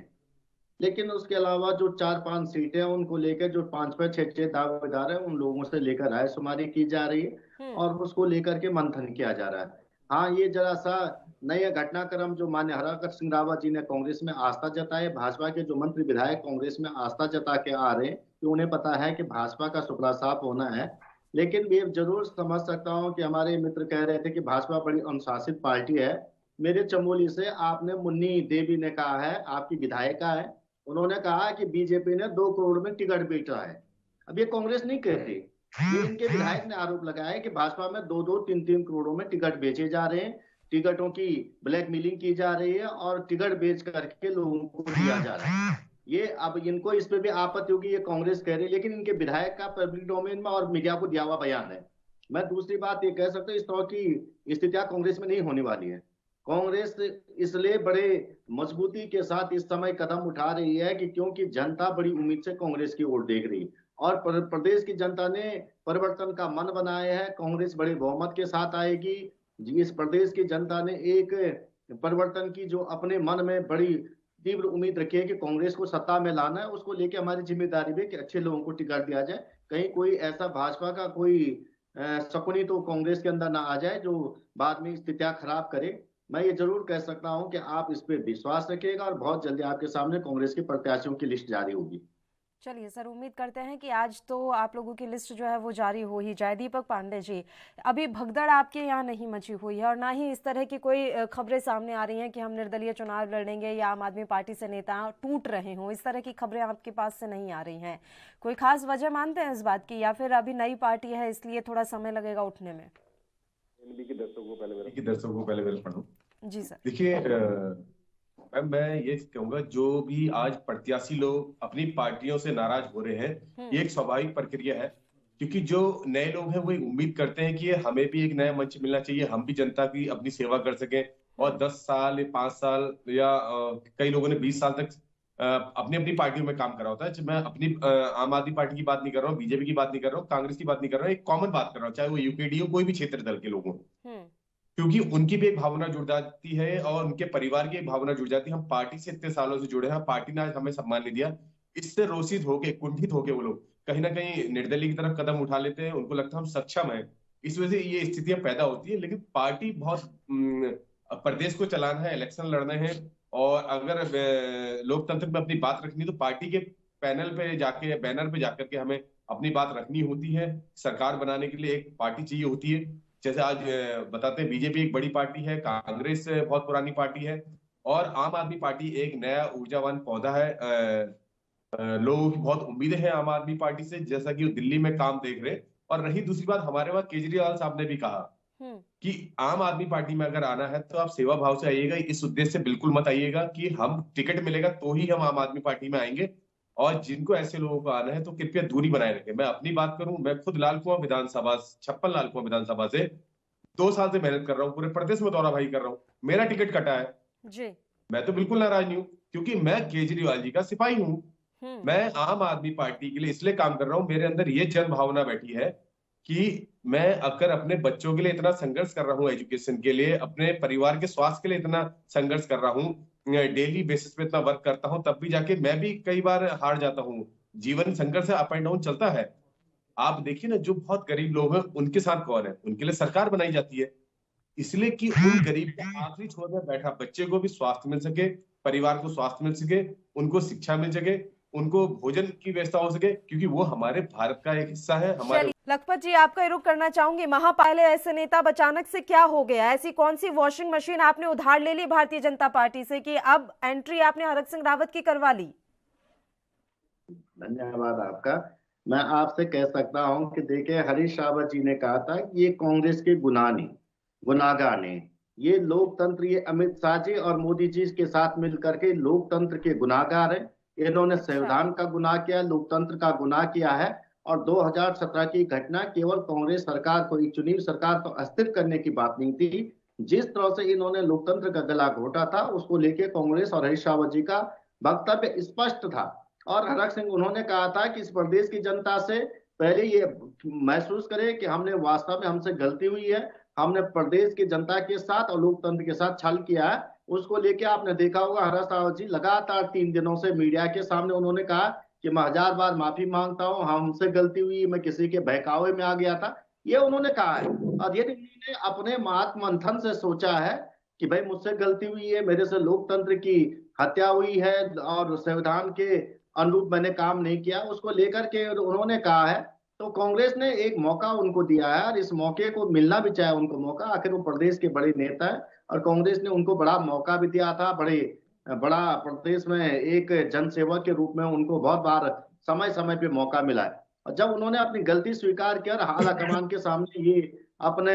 लेकिन उसके अलावा जो 4-5 सीटें हैं उनको लेकर जो 5-5 6-6 दावेदार हैं उन लोगों से लेकर रायशुमारी की जा रही है और उसको लेकर के मंथन किया जा रहा है। हाँ, ये जरा सा नया घटनाक्रम जो माननीय हरक सिंह रावत जी ने कांग्रेस में आस्था जताई, भाजपा के जो मंत्री विधायक कांग्रेस में आस्था जता के आ रहे हैं कि उन्हें पता है कि भाजपा का सुपड़ा साफ होना है। लेकिन मैं जरूर समझ सकता हूँ कि हमारे मित्र कह रहे थे कि भाजपा बड़ी अनुशासित पार्टी है। मेरे चमोली से आपने मुन्नी देवी ने कहा है, आपकी विधायिका है, उन्होंने कहा कि बीजेपी ने 2 करोड़ में टिकट बेचा है। अब ये कांग्रेस नहीं कहती, ये इनके विधायक ने आरोप लगाया है कि भाजपा में 2-2, 3-3 करोड़ों में टिकट बेचे जा रहे हैं, टिकटों की ब्लैकमेलिंग की जा रही है और टिकट बेच करके लोगों को दिया जा रहा है। ये अब इनको इस पे भी आपत्ति होगी, ये कांग्रेस कह रही है, लेकिन इनके विधायक का पब्लिक डोमेन में और मीडिया को दिया हुआ बयान है। मैं दूसरी बात ये कह सकता हूँ, इस तरह की स्थितियां कांग्रेस में नहीं होने वाली है। कांग्रेस इसलिए बड़े मजबूती के साथ इस समय कदम उठा रही है कि क्योंकि जनता बड़ी उम्मीद से कांग्रेस की ओर देख रही और प्रदेश की जनता ने परिवर्तन का मन बनाया है। कांग्रेस बड़े बहुमत के साथ आएगी। इस प्रदेश की जनता ने एक परिवर्तन की जो अपने मन में बड़ी तीव्र उम्मीद रखी है कि कांग्रेस को सत्ता में लाना है, उसको लेके हमारी जिम्मेदारी भी कि अच्छे लोगों को टिकट दिया जाए। कहीं कोई ऐसा भाजपा का कोई शकुनी तो कांग्रेस के अंदर ना आ जाए जो बाद में स्थितियां खराब करे। मैं ये जरूर कह सकता हूं कि आप इस पे विश्वास रखिएगा और बहुत जल्दी आपके सामने कांग्रेस के प्रत्याशियों की लिस्ट जारी होगी। चलिए सर, उम्मीद करते हैं कि आज तो आप लोगों की लिस्ट जो है वो जारी हो ही जाए। दीपक पांडे जी, अभी भगदड़ आपके यहाँ नहीं मची हुई है और ना ही इस तरह की कोई खबरें सामने आ रही हैं कि हम निर्दलीय चुनाव लड़ेंगे या आम आदमी पार्टी से नेता टूट रहे हों, इस तरह की खबरें आपके पास से नहीं आ रही हैं। कोई खास वजह मानते हैं इस बात की, या फिर अभी नई पार्टी है इसलिए थोड़ा समय लगेगा उठने में? दर्शकों को पहले पढ़ूं। जी सर। देखिए, मैं ये कहूंगा, जो भी आज प्रत्याशी लोग अपनी पार्टियों से नाराज हो रहे हैं, ये एक स्वाभाविक प्रक्रिया है, क्योंकि जो नए लोग हैं वो उम्मीद करते हैं कि हमें भी एक नया मंच मिलना चाहिए, हम भी जनता की अपनी सेवा कर सकें। और 10 साल या 5 साल या कई लोगों ने 20 साल तक अपनी अपनी पार्टियों में काम करा होता है। मैं अपनी आम आदमी पार्टी की बात नहीं कर रहा हूँ, बीजेपी की बात नहीं कर रहा हूँ, कांग्रेस की बात नहीं कर रहा हूँ, एक कॉमन बात कर रहा हूँ, चाहे वो यूकेडी हो, कोई भी क्षेत्र दल के लोग हों, क्योंकि उनकी भी एक भावना जुड़ जाती है और उनके परिवार की एक भावना जुड़ जाती है। हम पार्टी से इतने सालों से जुड़े हैं, पार्टी ने आज हमें सम्मान नहीं दिया, इससे रोषित होके, कुंठित होके वो लोग कहीं ना कहीं निर्दलीय की तरफ कदम उठा लेते हैं। उनको लगता है हम सक्षम हैं, इस वजह से ये स्थितियां पैदा होती है। लेकिन पार्टी बहुत प्रदेश को चलाना है, इलेक्शन लड़ने हैं, और अगर लोकतंत्र में अपनी बात रखनी तो पार्टी के पैनल पे जाके, बैनर पे जाकर के हमें अपनी बात रखनी होती है। सरकार बनाने के लिए एक पार्टी चाहिए होती है। जैसे आज बताते हैं, बीजेपी एक बड़ी पार्टी है, कांग्रेस बहुत पुरानी पार्टी है, और आम आदमी पार्टी एक नया ऊर्जावान पौधा है। लोगों की बहुत उम्मीदें हैं आम आदमी पार्टी से, जैसा कि वो दिल्ली में काम देख रहे। और रही दूसरी बात, हमारे पास केजरीवाल साहब ने भी कहा कि आम आदमी पार्टी में अगर आना है तो आप सेवा भाव से आइएगा, इस उद्देश्य से बिल्कुल मत आइएगा कि हम टिकट मिलेगा तो ही हम आम आदमी पार्टी में आएंगे। और जिनको ऐसे लोगों को आना है तो कृपया दूरी बनाए रखें। मैं अपनी बात करूं, मैं खुद लाल कुआं विधानसभा, 56 लाल कुआं विधानसभा से 2 साल से मेहनत कर रहा हूं, पूरे प्रदेश में दौरा भाई कर रहा हूं, मेरा टिकट कटा है जी। मैं तो बिल्कुल नाराज नहीं हूं, क्योंकि मैं केजरीवाल जी का सिपाही हूं। मैं आम आदमी पार्टी के लिए इसलिए काम कर रहा हूं, मेरे अंदर ये जन भावना बैठी है कि मैं अगर अपने बच्चों के लिए इतना संघर्ष कर रहा हूं, एजुकेशन के लिए, अपने परिवार के स्वास्थ्य के लिए इतना संघर्ष कर रहा हूं, डेली बेसिस पे इतना वर्क करता हूं, तब भी जाके मैं भी कई बार हार जाता हूं। जीवन संघर्ष है, अप एंड डाउन चलता है। आप देखिए ना, जो बहुत गरीब लोग हैं उनके साथ कौन है? उनके लिए सरकार बनाई जाती है, इसलिए कि उन गरीब के आखिरी छोर में बैठा बच्चे को भी स्वास्थ्य मिल सके, परिवार को स्वास्थ्य मिल सके, उनको शिक्षा मिल सके, उनको भोजन की व्यवस्था हो सके, क्योंकि वो हमारे भारत का एक हिस्सा है। हमारे लखपत जी, आपका रुख करना चाहूंगी। महापाले ऐसे नेता अचानक से क्या हो गया? ऐसी कौन सी वॉशिंग मशीन आपने उधार ले ली भारतीय जनता पार्टी से कि अब एंट्री आपने हरक सिंह रावत की करवा ली? धन्यवाद आपका। मैं आपसे कह सकता हूं कि देखिए, हरीश रावत जी ने कहा था कि ये कांग्रेस के गुनाहगार ने, ये लोकतंत्र, ये अमित शाह जी और मोदी जी के साथ मिलकर के लोकतंत्र के गुनाहगार हैं। इन्होंने संविधान का गुनाह किया, लोकतंत्र का गुनाह किया है। और 2017 की घटना केवल कांग्रेस सरकार को, एक चुनी सरकार को अस्थिर करने की बात नहीं थी। जिस तरह से इन्होंने लोकतंत्र का गला घोटा था, उसको लेके कांग्रेस और हरीश रावत जी का वक्तव्य स्पष्ट था। और हरक सिंह, उन्होंने कहा था कि इस प्रदेश की जनता से पहले ये महसूस करे कि हमने वास्तव में, हमसे गलती हुई है, हमने प्रदेश की जनता के साथ और लोकतंत्र के साथ छल किया है। उसको लेके आपने देखा होगा हरीश रावत जी लगातार 3 दिनों से मीडिया के सामने उन्होंने कहा कि मैं 1000 बार माफी मांगता हूँ, हमसे गलती हुई, मैं किसी के बहकावे में आ गया था, ये उन्होंने कहा है। और यदि उन्होंने अपने आत्ममंथन से सोचा है कि भाई मुझसे गलती हुई है, मेरे से लोकतंत्र की हत्या हुई है और संविधान के अनुरूप मैंने काम नहीं किया, उसको लेकर के उन्होंने कहा है, तो कांग्रेस ने एक मौका उनको दिया है और इस मौके को मिलना भी चाहे उनको मौका, आखिर वो प्रदेश के बड़े नेता है और कांग्रेस ने उनको बड़ा मौका भी दिया था, बड़ा प्रदेश में एक जनसेवक के रूप में उनको बहुत बार समय समय पे मौका मिला है। और जब उन्होंने अपनी गलती स्वीकार किया और हाल कमान के सामने ये अपने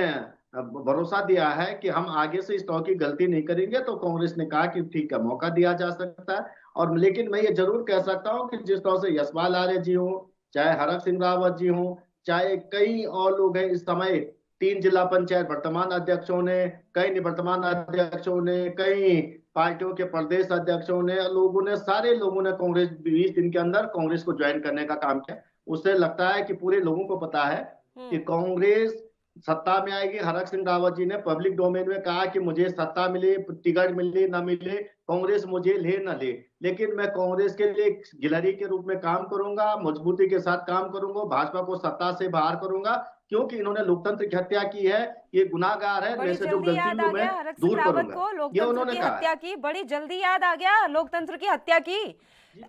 भरोसा दिया है कि हम आगे से इस तरह की गलती नहीं करेंगे, तो कांग्रेस ने कहा कि ठीक है मौका दिया जा सकता है। और लेकिन मैं ये जरूर कह सकता हूँ कि जिस तरह से यशपाल आर्य जी हो, चाहे हरक सिंह रावत जी हो, चाहे कई और लोग हैं इस समय 3 जिला पंचायत वर्तमान अध्यक्षों ने, कई निवर्तमान अध्यक्षों ने, कई पार्टियों के प्रदेश अध्यक्षों ने, लोगों ने, सारे लोगों ने कांग्रेस 20 दिन के अंदर कांग्रेस को ज्वाइन करने का काम किया। उससे लगता है कि पूरे लोगों को पता है कि कांग्रेस सत्ता में आएगी। हरक सिंह रावत जी ने पब्लिक डोमेन में कहा कि मुझे सत्ता मिले, टिकट मिले ना मिले, कांग्रेस मुझे ले ना ले, लेकिन मैं कांग्रेस के लिए गिलहरी के रूप में काम करूंगा, मजबूती के साथ काम करूंगा, भाजपा को सत्ता से बाहर करूंगा, क्योंकि इन्होंने लोकतंत्र की हत्या की है, ये गुनाहगार है, बड़ी वैसे जो जल्दी याद गलती आ को मैं गया हरक दूर सिंह रावत करूंगा, को ये लोकतंत्र उन्होंने की कहा हत्या है। की, बड़ी जल्दी याद आ गया लोकतंत्र की हत्या की।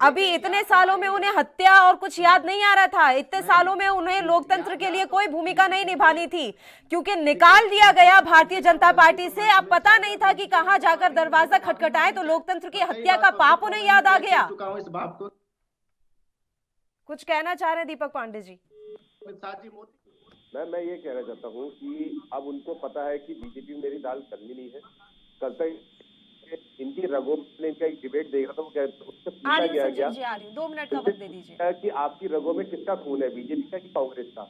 अभी इतने सालों में उन्हें हत्या और कुछ याद नहीं आ रहा था, इतने सालों में उन्हें लोकतंत्र के लिए कोई भूमिका नहीं निभानी थी, क्योंकि निकाल दिया गया भारतीय जनता पार्टी से। अब पता नहीं था कि कहां जाकर दरवाजा खटखटाए, तो लोकतंत्र की हत्या का पाप उन्हें याद आ गया। इस बात को कुछ कहना चाह रहे हैं दीपक पांडे जी? मैं ये कहना चाहता हूँ कि अब उनको पता है कि बीजेपी में मेरी दाल चलनी नहीं है। कल तक इनकी रगों में इनका एक डिबेट देख रहा था, वो उससे पूछा गया 2 मिनट का वक्त दे दीजिए कि आपकी रगों में किसका खून है, बीजेपी का कि कांग्रेस का?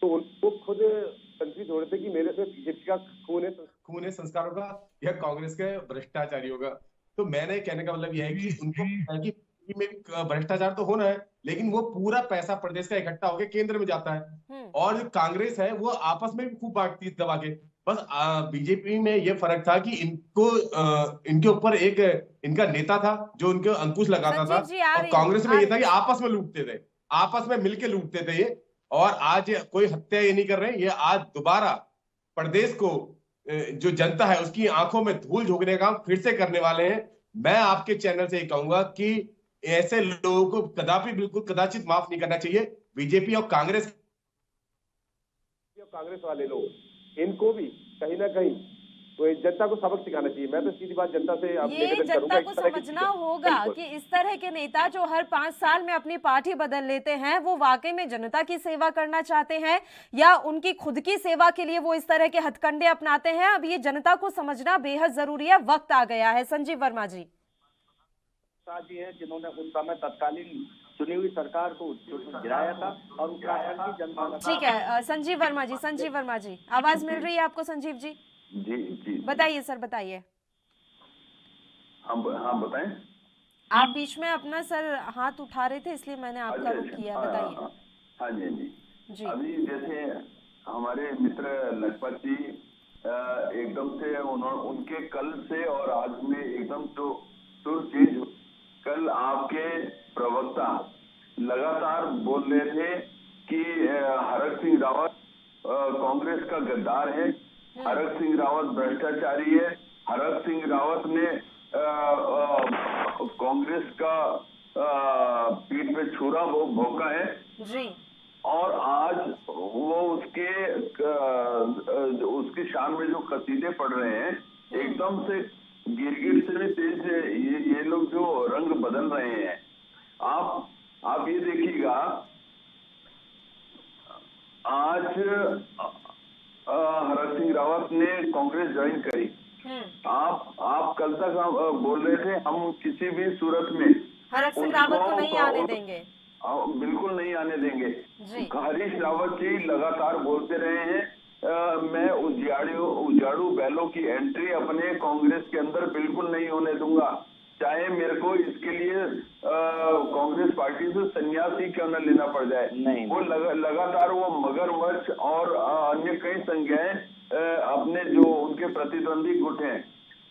तो उनको खुद कंफ्यूज हो रहे थे कि मेरे से बीजेपी का खून है संस्कारों का या कांग्रेस के भ्रष्टाचारियों का। तो मैंने कहने का मतलब यह है कि उनको में भी भ्रष्टाचार तो होना है, लेकिन वो पूरा पैसा प्रदेश का इकट्ठा होकर केंद्र में जाता है, और जो कांग्रेस है वो आपस में भी खूब बांटती है दबा के। बस बीजेपी में ये फर्क था कि इनके ऊपर एक इनका नेता था जो उनके अंकुश लगाता था, और कांग्रेस में ये था कि आपस में लूटते थे, आपस में मिलके लूटते थे ये। और आज कोई हत्या ये नहीं कर रहे, ये आज दोबारा प्रदेश को जो जनता है उसकी आंखों में धूल झोंकने का काम फिर से करने वाले हैं। मैं आपके चैनल से ये कहूंगा कि ऐसे लोगों को कदापि बिल्कुल कदाचित माफ नहीं करना चाहिए। बीजेपी और कांग्रेस वाले लोग, इनको भी कहीं ना कहीं तो जनता को सबक सिखाना चाहिए। मैं तो सीधी बात जनता से ये जनता को समझना होगा कि इस तरह के नेता जो हर 5 साल में अपनी पार्टी बदल लेते हैं, वो वाकई में जनता की सेवा करना चाहते हैं या उनकी खुद की सेवा के लिए वो इस तरह के हथकंडे अपनाते हैं। अब ये जनता को समझना बेहद जरूरी है, वक्त आ गया है। संजीव वर्मा जी जी हैं जिन्होंने उस समय तत्कालीन चुनी हुई सरकार को गिराया था और उत्तराखंड की जनता। ठीक है संजीव वर्मा जी आवाज मिल रही है आपको? संजीव जी जी बताइए सर, बताइए। हाँ बताएं। आप बीच में अपना सर हाथ उठा रहे थे, इसलिए मैंने आपका रुख किया। बताइए। हाँ जी। अभी जैसे हमारे मित्र लखपत जी एकदम से उनके कल से और आज में एकदम तो चेंज। कल आपके प्रवक्ता लगातार बोल रहे थे कि हरक सिंह रावत कांग्रेस का गद्दार है, हरक सिंह रावत भ्रष्टाचारी है, हरक सिंह रावत ने कांग्रेस का पीठ पे छुरा वो भोंका है जी। और आज वो उसकी शान में जो कसीदे पढ़ रहे हैं, एकदम से गिरगिट से भी तेज ये लोग जो रंग बदल रहे हैं। आप ये देखिएगा, आज हरक सिंह रावत ने कांग्रेस ज्वाइन करी। आप कल तक बोल रहे थे हम किसी भी सूरत में हरक सिंह रावत को नहीं आने देंगे, बिल्कुल नहीं आने देंगे। हरीश रावत जी लगातार बोलते रहे हैं मैं उजाड़ू बैलों की एंट्री अपने कांग्रेस के अंदर बिल्कुल नहीं होने दूंगा, चाहे मेरे को इसके लिए कांग्रेस पार्टी से सन्यासी क्यों न लेना पड़ जाए। नहीं। वो लगातार वो मगरमच्छ और अन्य कई संज्ञाएं अपने जो उनके प्रतिद्वंदी गुट हैं,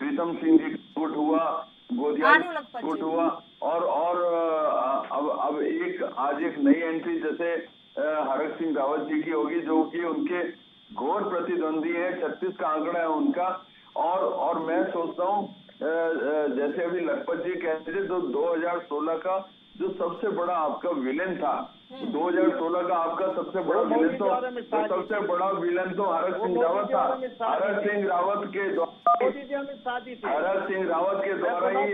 प्रीतम सिंह जी स्कूट हुआ, गोदियाल स्कूट हुआ, और अब आज एक नई एंट्री जैसे हरक सिंह रावत जी की होगी, जो कि उनके घोर प्रतिद्वंदी है, 36 का आंकड़ा है उनका। और मैं सोचता हूँ जैसे अभी लखपत जी कहते थे, तो 2016 का जो सबसे बड़ा आपका विलेन था, 2016 का आपका सबसे बड़ा विलेन तो सबसे बड़ा विलेन तो हरक सिंह रावत था। हरक सिंह रावत के द्वारा ही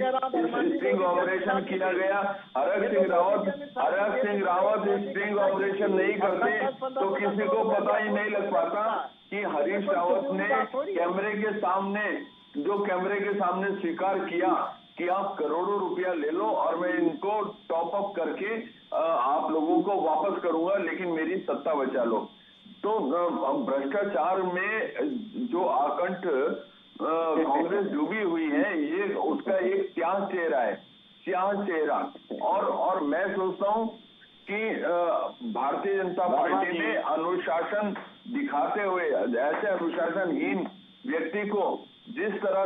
स्टिंग ऑपरेशन किया गया। हरक सिंह रावत स्टिंग ऑपरेशन नहीं करते तो किसी को पता ही नहीं लग पाता कि हरीश रावत ने कैमरे के सामने स्वीकार किया कि आप करोड़ों रुपया ले लो और मैं इनको टॉप अप करके आप लोगों को वापस करूंगा, लेकिन मेरी सत्ता बचा लो। तो भ्रष्टाचार में जो आकंठ कांग्रेस डूबी हुई है, ये उसका एक स्याह चेहरा। और मैं सोचता हूँ कि भारतीय जनता पार्टी ने अनुशासन दिखाते हुए ऐसे अनुशासनहीन व्यक्ति को जिस तरह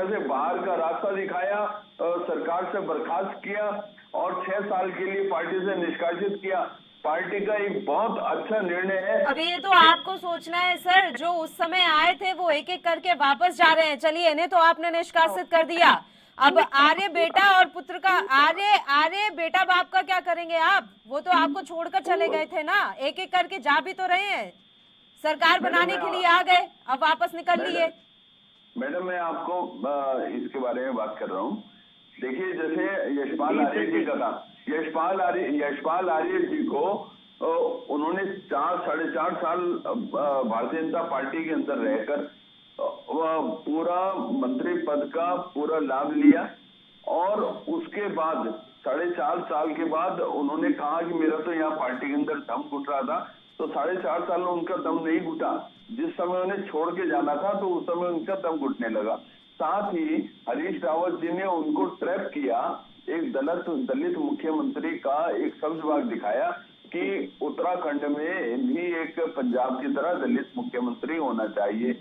से बाहर का रास्ता दिखाया, सरकार से बर्खास्त किया और 6 साल के लिए पार्टी से निष्कासित किया, पार्टी का एक बहुत अच्छा निर्णय है। अभी ये तो आपको सोचना है सर, जो उस समय आए थे वो एक एक करके वापस जा रहे हैं। चलिए, इन्हें तो आपने निष्कासित कर दिया, अब आर्य बेटा और पुत्र का आर्य बेटा बाप का क्या करेंगे आप? वो तो आपको छोड़कर चले गए थे ना, एक एक करके जा भी तो रहे हैं, सरकार बनाने के लिए आ गए, अब वापस निकल लिए। मैडम, मैं आपको इसके बारे में बात कर रहा हूँ। देखिए, जैसे यशपाल आर्य जी का था, यशपाल आर्य जी को उन्होंने 4-4.5 साल भारतीय जनता पार्टी के अंदर रहकर पूरा मंत्री पद का पूरा लाभ लिया और उसके बाद 4.5 साल के बाद उन्होंने कहा कि मेरा तो यहाँ पार्टी के अंदर दम घुट रहा था, तो 4.5 साल में उनका दम नहीं घुटा। जिस समय उन्हें छोड़ के जाना था तो उस समय उनका दम घुटने लगा। साथ ही हरीश रावत जी ने उनको ट्रैप किया, एक दलित मुख्यमंत्री का एक सब्ज बाग दिखाया कि उत्तराखंड में भी एक पंजाब की तरह दलित मुख्यमंत्री होना चाहिए।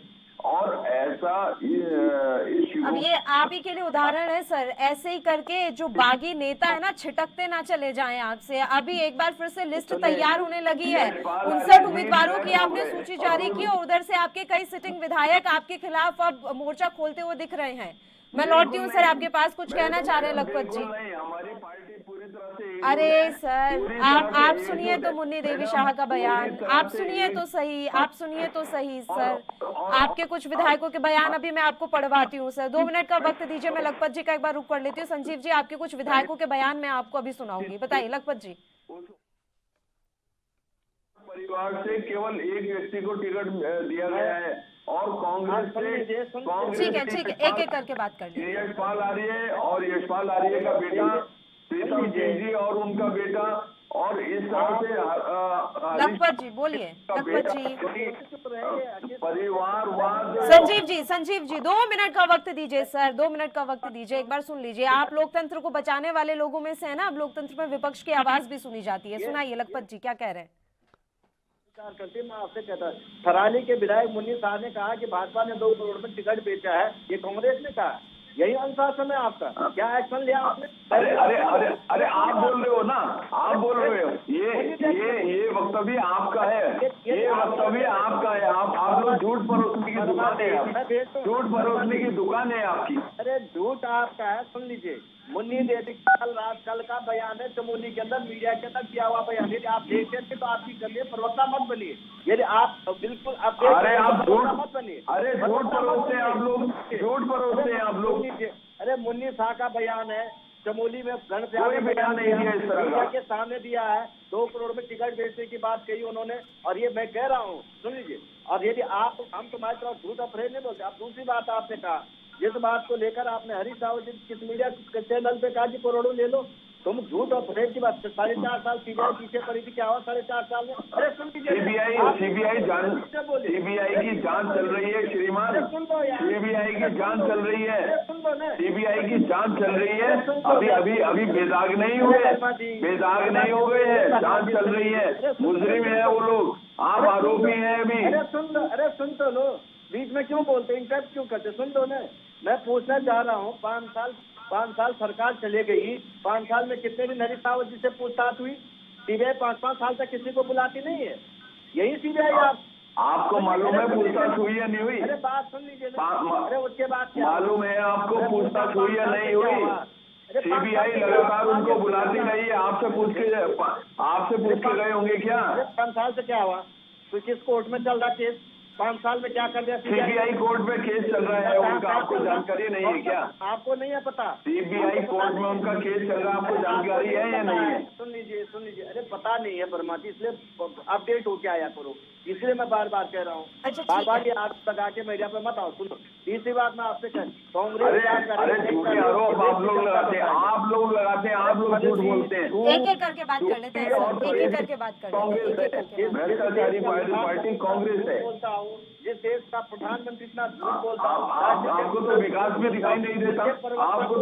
और ऐसा अब ये आप ही के लिए उदाहरण है सर, ऐसे ही करके जो बागी नेता है ना, छिटकते ना चले जाएं आपसे। अभी एक बार फिर से लिस्ट तैयार होने लगी है, 59 उम्मीदवारों की आपने सूची जारी की और उधर से आपके कई सिटिंग विधायक आपके खिलाफ अब मोर्चा खोलते हुए दिख रहे हैं। मैं लौटती हूँ सर, आपके पास कुछ कहना चाह रहे हैं लखपत जी? हमारी पार्टी पूरी तरह से अरे सर, आप सुनिए तो मुन्नी देवी शाह का बयान, आप सुनिए तो सही सर, आपके कुछ विधायकों के बयान अभी मैं आपको पढ़वाती हूँ सर। 2 मिनट का वक्त दीजिए, मैं लखपत जी का एक बार रुक कर लेती हूँ। संजीव जी, आपके कुछ विधायकों के बयान मैं आपको अभी सुनाऊंगी, बताइए लखपत जी। परिवार से केवल एक व्यक्ति को टिकट दिया गया है और कांग्रेस से ठीक है, एक एक करके बात कर लीजिए। यशपाल आर्य का बेटा प्रीतम जी और उनका बेटा, और इस तरह से लखपत जी बोलिए, लखपत जी। परिवारवाद। संजीव जी 2 मिनट का वक्त दीजिए सर, 2 मिनट का वक्त दीजिए, एक बार सुन लीजिए। आप लोकतंत्र को बचाने वाले लोगों में से है ना, अब लोकतंत्र में विपक्ष की आवाज भी सुनी जाती है। सुनाइए लखपत जी, क्या कह रहे हैं? करते मैं आपसे कहता, थराली के विधायक मुन्नी साहब ने कहा कि भाजपा ने 2 करोड़ में टिकट बेचा है, ये कांग्रेस ने कहा, यही अनुशासन है आपका? क्या एक्शन लिया आपने? अरे आप बोल रहे हो ना, आप बोल रहे हो, ये वक्तव्य आपका है, ये वक्तव्य आपका है। आप लोग झूठ परोसने की दुकान है, झूठ परोसने की दुकान है आपकी। अरे झूठ आपका है, सुन लीजिए। मुन्नी देवी कल का बयान है, चमोली के अंदर मीडिया के अंदर किया हुआ बयान। यदि आप देखते थे तो आपकी कर लिए प्रवक्ता मत बनिए, यदि आप बिल्कुल अरे आप मत बनिए। अरे झूठ परोसते हैं आप लोग, झूठ परोसते हैं आप लोग। अरे मुन्नी शाह का बयान है, चमोली में गण कोई बयान नहीं दिया इस तरह का के सामने दिया है, 2 करोड़ में टिकट बेचने की बात कही उन्होंने, और ये मैं कह रहा हूँ, सुन लीजिए। और यदि आप, हम तुम्हारी तरफ झूठ अफरेज नहीं बोलते। आप दूसरी बात आपने कहा, जिस बात को लेकर आपने हरीश रावत जी किस मीडिया चैनल पे कहा कि करोड़ों ले लो, तुम झूठ और फरेब की बात। 4.5 साल सीबीआई पीछे पड़ी थी, क्या हुआ 4.5 साल में? अरे सुन लीजिए, सीबीआई की जांच चल रही है श्रीमान, सीबीआई की जांच चल रही है, सीबीआई की जांच चल रही है। अभी बेदाग नहीं हो गए हैं, जांच चल रही है, मुजरिम है वो लोग, आप आरोपी हैं अभी। अरे सुन तो लो, बीच में क्यों बोलते, इंटरप्ट क्यों करते? सुन दो ना, मैं पूछना चाह रहा हूँ 5 साल सरकार चले गई, 5 साल में कितने दिन हरीश रावत जी से पूछताछ हुई? सीबीआई 5 साल तक किसी को बुलाती नहीं है, यही सीबीआई आपको मालूम है पूछताछ हुई या नहीं हुई? अरे बात सुन लीजिए ना। अरे उसके बाद क्या मालूम है आपको पूछताछ हुई या नहीं हुई? सीबीआई लगातार उनको बुलाती रही है, आपसे पूछ के गए होंगे क्या? 5 साल से क्या हुआ? तो किस कोर्ट में चल रहा केस? 5 साल में क्या कर दिया? सीबीआई कोर्ट में केस चल रहा है उनका, आपको जानकारी नहीं है क्या? आपको नहीं है पता? सीबीआई कोर्ट में उनका केस चल रहा है, आपको जानकारी है या नहीं है? सुन लीजिए। अरे पता नहीं है वर्मा जी, इसलिए अपडेट होके आया करो, इसलिए मैं बार बार कह रहा हूँ। अच्छा, बार ये आप लगा के मीडिया पे मत आओ। सुनो, तीसरी बात मैं आपसे कह, कांग्रेस अरे झूठे आरोप आप लोग लगाते हैं, आप लोग झूठ बोलते हैं। एक एक करके बात कर लेते हैं सर, एक एक करके बात कर लेते हैं। भ्रष्टाचारी पार्टी कांग्रेस है। बोलता हूँ जिस देश का प्रधानमंत्री इतना झूठ बोलता हूँ, आपको तो विकास भी दिखाई नहीं देता, आपको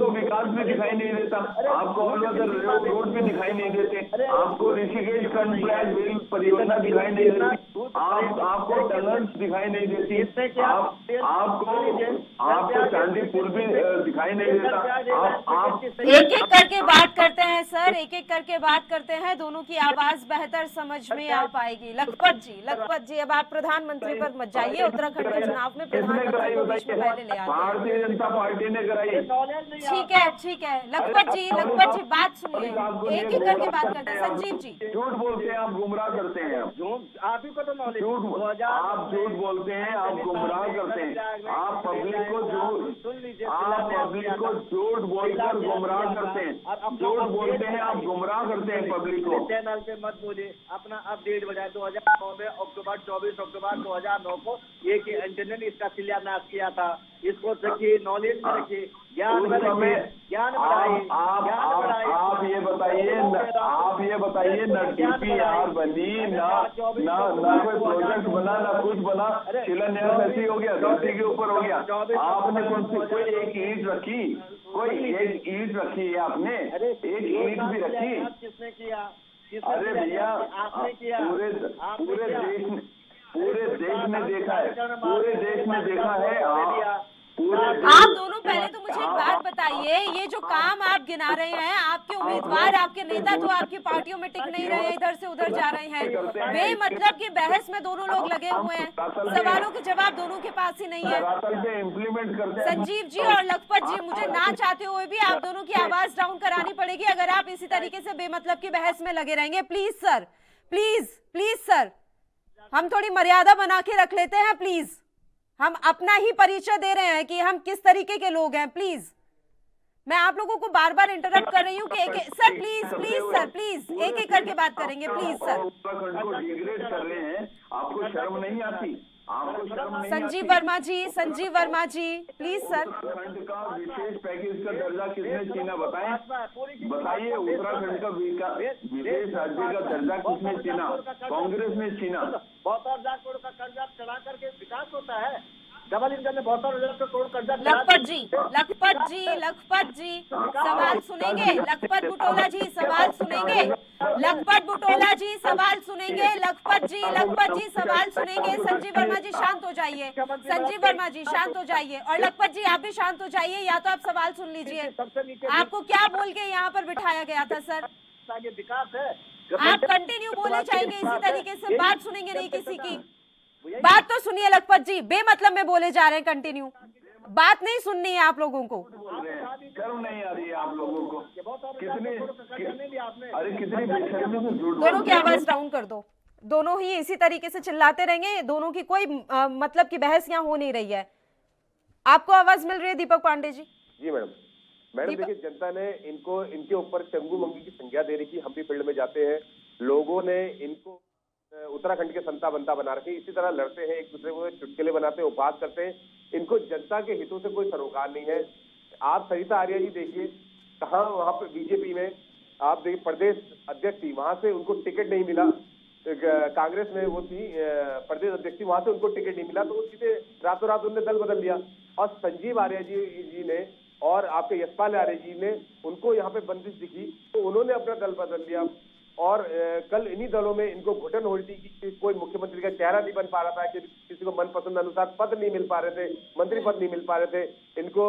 रोड भी दिखाई नहीं देते, आपको ऋषिकेश कर्णप्रयाग रेल परियोजना दिखाई नहीं देती, आपको टनल्स दिखाई नहीं देती, आपको चांदीपुर भी दिखाई नहीं देता। आप एक एक करके बात करते हैं सर, एक एक करके बात करते हैं, दोनों की आवाज बेहतर समझ में आ पाएगी। लखपत जी अब आप प्रधानमंत्री पर मत जाइए, उत्तराखंड के चुनाव में प्रधानमंत्री को बीच में पहले ले आते हैं। भारतीय जनता पार्टी ने कराई। ठीक है लखपत जी बात सुनिए, एक एक करके बात करते हैं। संजीव जी झूठ बोलते हैं, आप गुमराह करते हैं, आप ही को तो नॉलेज, आप झूठ बोलते हैं, आप गुमराह करते हैं, आप पब्लिक को झूठ बोलकर गुमराह करते हैं, झूठ बोलते हैं, आप गुमराह करते हैं पब्लिक को। चैनल पे मत बोलिए, अपना अपडेट बजाए। 2009 में 24 अक्टूबर 2009 को एक एंटेना ने इसका शिलान्यास किया था। इसको रखिए, नॉलेज में रखिए, ज्ञान में रखिए, ज्ञान बढ़ाइए। आप ये बताइए न DPR बनी, ना कोई प्रोजेक्ट बना, ना कुछ बना, शिलान्यास ऐसी हो गया, धरती के ऊपर हो गया। आपने कोई एक ईंट रखी है, आपने एक ईंट भी रखी? किसने किया? अरे भैया, आपने किया? पूरे देश में देखा है, आप दोनों पहले तो मुझे एक बात बताइए, ये जो काम आप गिना रहे हैं, आपके उम्मीदवार, आपके नेता तो आपकी पार्टियों में टिक नहीं रहे हैं, इधर से उधर जा रहे हैं, बेमतलब की बहस में दोनों लोग लगे हुए हैं, सवालों के जवाब दोनों के पास ही नहीं है। इम्प्लीमेंट करते। संजीव जी और लखपत जी, मुझे ना चाहते हुए भी आप दोनों की आवाज डाउन करानी पड़ेगी अगर आप इसी तरीके से बेमतलब की बहस में लगे रहेंगे। प्लीज सर, प्लीज सर, हम थोड़ी मर्यादा बना के रख लेते हैं प्लीज। हम अपना ही परिचय दे रहे हैं कि हम किस तरीके के लोग हैं। प्लीज, मैं आप लोगों को बार बार इंटरप्ट कर रही हूँ कि सर प्लीज एक एक करके बात करेंगे प्लीज सर। उत्तराखंड को डिग्रेड कर रहे हैं, आपको शर्म नहीं आती? संजीव वर्मा जी प्लीज सर। उत्तराखंड का विशेष पैकेज का दर्जा किसने छीना? बताइए उत्तराखंड का विशेष राज्य का दर्जा किसने छीना? कांग्रेस ने छीना। 72,000 करोड़ का कर्जा चढ़ा करके विकास होता है। डबल इंजन में 72,000 करोड़ कर्जा। लखपत जी सवाल सुनेंगे? लखपत बुटोला जी सवाल सुनेंगे? लखपत जी सवाल सुनेंगे? संजीव वर्मा जी शांत हो जाइए, और लखपत जी आप भी शांत हो जाइए, या तो आप सवाल सुन लीजिए। आपको क्या बोल के यहाँ पर बिठाया गया था सर? विकास है, आप कंटिन्यू बोले जाएंगे इसी तरीके से, बात सुनेंगे नहीं किसी की। बात तो सुनिए लखपत जी, बेमतलब में बोले जा रहे हैं कंटिन्यू, बात नहीं सुननी है आप लोगों को। शर्म नहीं आ रही है आप लोगों को? कितनी बेशर्मी से झूठ। दोनों की आवाज डाउन कर दो, दोनों ही इसी तरीके से चिल्लाते रहेंगे, दोनों की कोई मतलब की बहस यहाँ हो नहीं रही है। आपको आवाज मिल रही है दीपक पांडे जी? जी मैडम देखिए, जनता ने इनके ऊपर चंगू मंगी की संज्ञा दे रही थी। हम भी फील्ड में जाते हैं, लोगों ने इनको उत्तराखंड के संता बनता बना रखे, इसी तरह लड़ते हैं, एक दूसरे को चुटकुले बनाते हैं, उपवास करते हैं। इनको जनता के हितों से कोई सरोकार नहीं है। आप सरिता आर्या जी देखिए, कहाँ वहां पे बीजेपी में आप देखिए प्रदेश अध्यक्ष थी, वहां से उनको टिकट नहीं मिला। कांग्रेस में वो थी प्रदेश अध्यक्ष थी, वहां से उनको टिकट नहीं मिला, तो वो सीधे रातों रात उन्होंने दल बदल दिया। और संजीव आर्या जी ने और आपके यशपाल आर्य जी ने उनको यहाँ पे बंदिश दिखी, तो उन्होंने अपना दल बदल दिया। और कल इन्हीं दलों में इनको घुटन उल्टी की, कोई मुख्यमंत्री का चेहरा नहीं बन पा रहा था कि किसी को मनपसंद अनुसार पद नहीं मिल पा रहे थे, मंत्री पद नहीं मिल पा रहे थे, इनको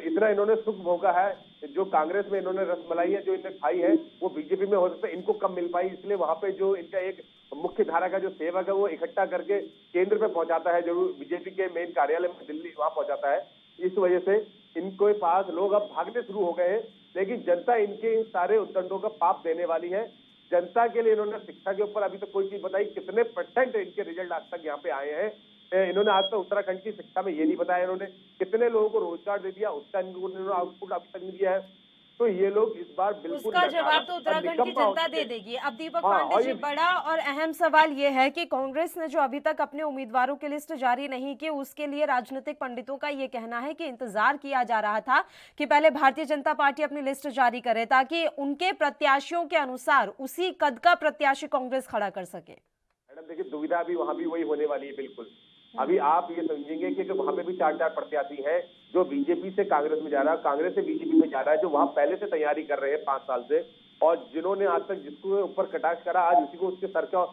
इतना इन्होंने सुख भोगा है, जो कांग्रेस में इन्होंने रसमलाई है जो इन्हें खाई है वो बीजेपी में हो सकता है इनको कम मिल पाई, इसलिए वहां पे जो इनका एक मुख्य धारा का जो सेवक है वो इकट्ठा करके केंद्र पे पहुंचाता है, जो बीजेपी के मेन कार्यालय में दिल्ली वहां पहुंचाता है। इस वजह से इनके पास लोग अब भागने शुरू हो गए हैं, लेकिन जनता इनके सारे उद्दंडों का पाप देने वाली है। जनता के लिए इन्होंने शिक्षा के ऊपर अभी तक कोई चीज बताई, कितने % इनके रिजल्ट आज तक यहाँ पे आए हैं, इन्होंने आज तक उत्तराखंड की शिक्षा में ये नहीं बताया, इन्होंने कितने लोगों को रोजगार दे दिया उसका इन्होंने आउटपुट अभी तक नहीं दिया है। तो ये लोग इस बार बिल्कुल उसका जवाब तो उत्तराखंड की जनता दे देगी। अब दीपक पांडे जी, बड़ा और अहम सवाल ये है कि कांग्रेस ने जो अभी तक अपने उम्मीदवारों की लिस्ट जारी नहीं की, उसके लिए राजनीतिक पंडितों का ये कहना है कि इंतजार किया जा रहा था कि पहले भारतीय जनता पार्टी अपनी लिस्ट जारी करे ताकि उनके प्रत्याशियों के अनुसार उसी कद का प्रत्याशी कांग्रेस खड़ा कर सके। मैडम देखिए, दुविधा भी वहां भी वही होने वाली है। बिल्कुल अभी आप ये समझेंगे कि वहां पे भी 4 प्रत्याशी हैं जो बीजेपी से कांग्रेस में जा रहा है, कांग्रेस से बीजेपी में जा रहा है, जो वहां पहले से तैयारी कर रहे हैं 5 साल से, और जिन्होंने आज तक जिसको ऊपर कटाक्ष करा आज उसी को उसके सर का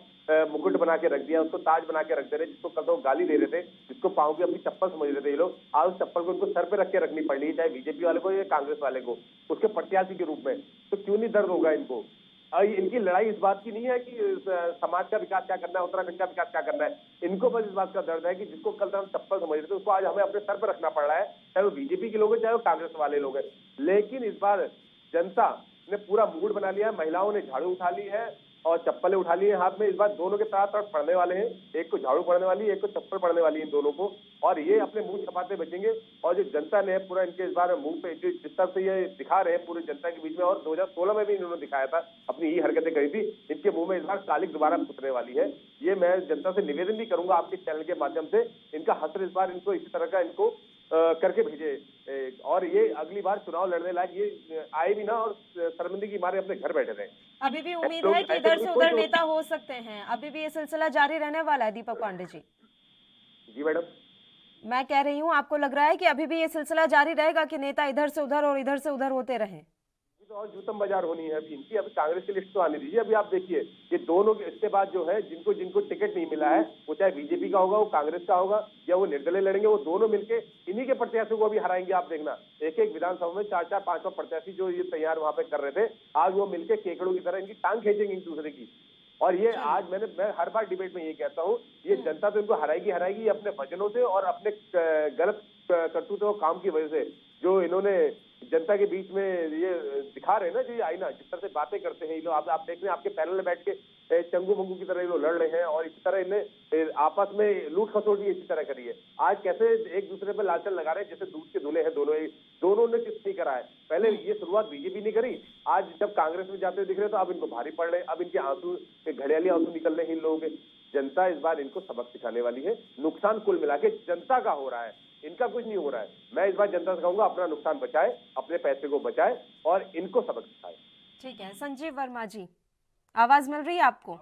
मुकुट बना के रख दिया, उसको ताज बना के रख दे रहे, जिसको कल तो गाली दे रहे थे, जिसको पाँव की अपनी चप्पल समझ रहे थे ये लोग, आज उस चप्पल को उनको सर पे रख के रखनी पड़ रही है, चाहे बीजेपी वाले को या कांग्रेस वाले को, उसके प्रत्याशी के रूप में। तो क्यों नहीं दर्द होगा इनको? इनकी लड़ाई इस बात की नहीं है कि समाज का विकास क्या करना है, उत्तराखंड का विकास क्या करना है, इनको बस इस बात का दर्द है कि जिसको कल हम चप्पल समझ रहे थे उसको आज हमें अपने सर पर रखना पड़ रहा है, चाहे वो बीजेपी के लोग हैं चाहे वो कांग्रेस वाले लोग हैं। लेकिन इस बार जनता ने पूरा मूड बना लिया है, महिलाओं ने झाड़ू उठा ली है और चप्पलें उठा ली है हाथ में। इस बार दोनों के तरफ पड़ने वाले हैं, एक को झाड़ू पड़ने वाली है, एक को चप्पल पड़ने वाली है इन दोनों को, और ये अपने मुंह छपाते बचेंगे। और जो जनता ने पूरा इनके इस बार मुंह पे जिस तरह से ये दिखा रहे हैं पूरी जनता के बीच में, और 2016 में भी इन्होंने दिखाया था, अपनी ये हरकतें करी थी, इनके मुंह में इस बार कालिक दोबारा फुटने वाली है। ये मैं जनता से निवेदन भी करूंगा आपके चैनल के माध्यम से, इनका हसर इस बार इनको इसी तरह का इनको करके भेजे, और ये अगली बार चुनाव लड़ने लायक ये आए भी ना और शर्मिंदगी की मारे अपने घर बैठे रहे। अभी भी उम्मीद है कि इधर से उधर नेता हो सकते हैं, अभी भी ये सिलसिला जारी रहने वाला है दीपक पांडे जी? जी मैडम, मैं कह रही हूँ आपको लग रहा है कि अभी भी ये सिलसिला जारी रहेगा कि नेता इधर से उधर और इधर से उधर होते रहे? तो और जूतम बाजार होनी है अभी इनकी। अभी कांग्रेस की लिस्ट तो आने दीजिए। अभी आप देखिए ये दोनों इसके बाद जो है जिनको जिनको टिकट नहीं मिला है, वो चाहे बीजेपी का होगा, वो कांग्रेस का होगा, या वो निर्दलीय लड़ेंगे, वो दोनों मिलके इन्हीं के प्रत्याशियों को अभी हराएंगे। आप देखना एक एक विधानसभा में 4-4, 5 प्रत्याशी जो ये तैयार वहां पे कर रहे थे, आज वो मिलके केकड़ों की तरह इनकी टांग खींचेंगे एक दूसरे की। और ये आज मैं हर बार डिबेट में ये कहता हूँ, ये जनता तो इनको हराएगी अपने वचनों से और अपने गलत करतूतों काम की वजह से, जो इन्होंने जनता के बीच में ये दिखा रहे हैं ना, जो ये आईना जिस तरह से बातें करते हैं ये लोग, आप देख रहे हैं आपके पैनल में बैठ के चंगू मंगू की तरह ये लोग लड़ रहे हैं, और इसी तरह इन्हें आपस में लूट खसोटी इसी तरह करी है। आज कैसे एक दूसरे पर लालचन लगा रहे हैं जैसे दूध के धुले हैं दोनों ने किस नहीं करा है। पहले ये शुरुआत बीजेपी ने करी, आज जब कांग्रेस में जाते दिख रहे तो अब इनको भारी पड़ रहे हैं, अब इनके आंसू घड़ियाली आंसू निकल रहे हैं इन लोगों के। जनता इस बार इनको सबक सिखाने वाली है। नुकसान कुल मिला के जनता का हो रहा है, इनका कुछ नहीं हो रहा है। मैं इस बार जनता से कहूंगा अपना नुकसान बचाए, अपने पैसे को बचाए और इनको सबक सिखाए। ठीक है, संजीव वर्मा जी आवाज मिल रही है आपको?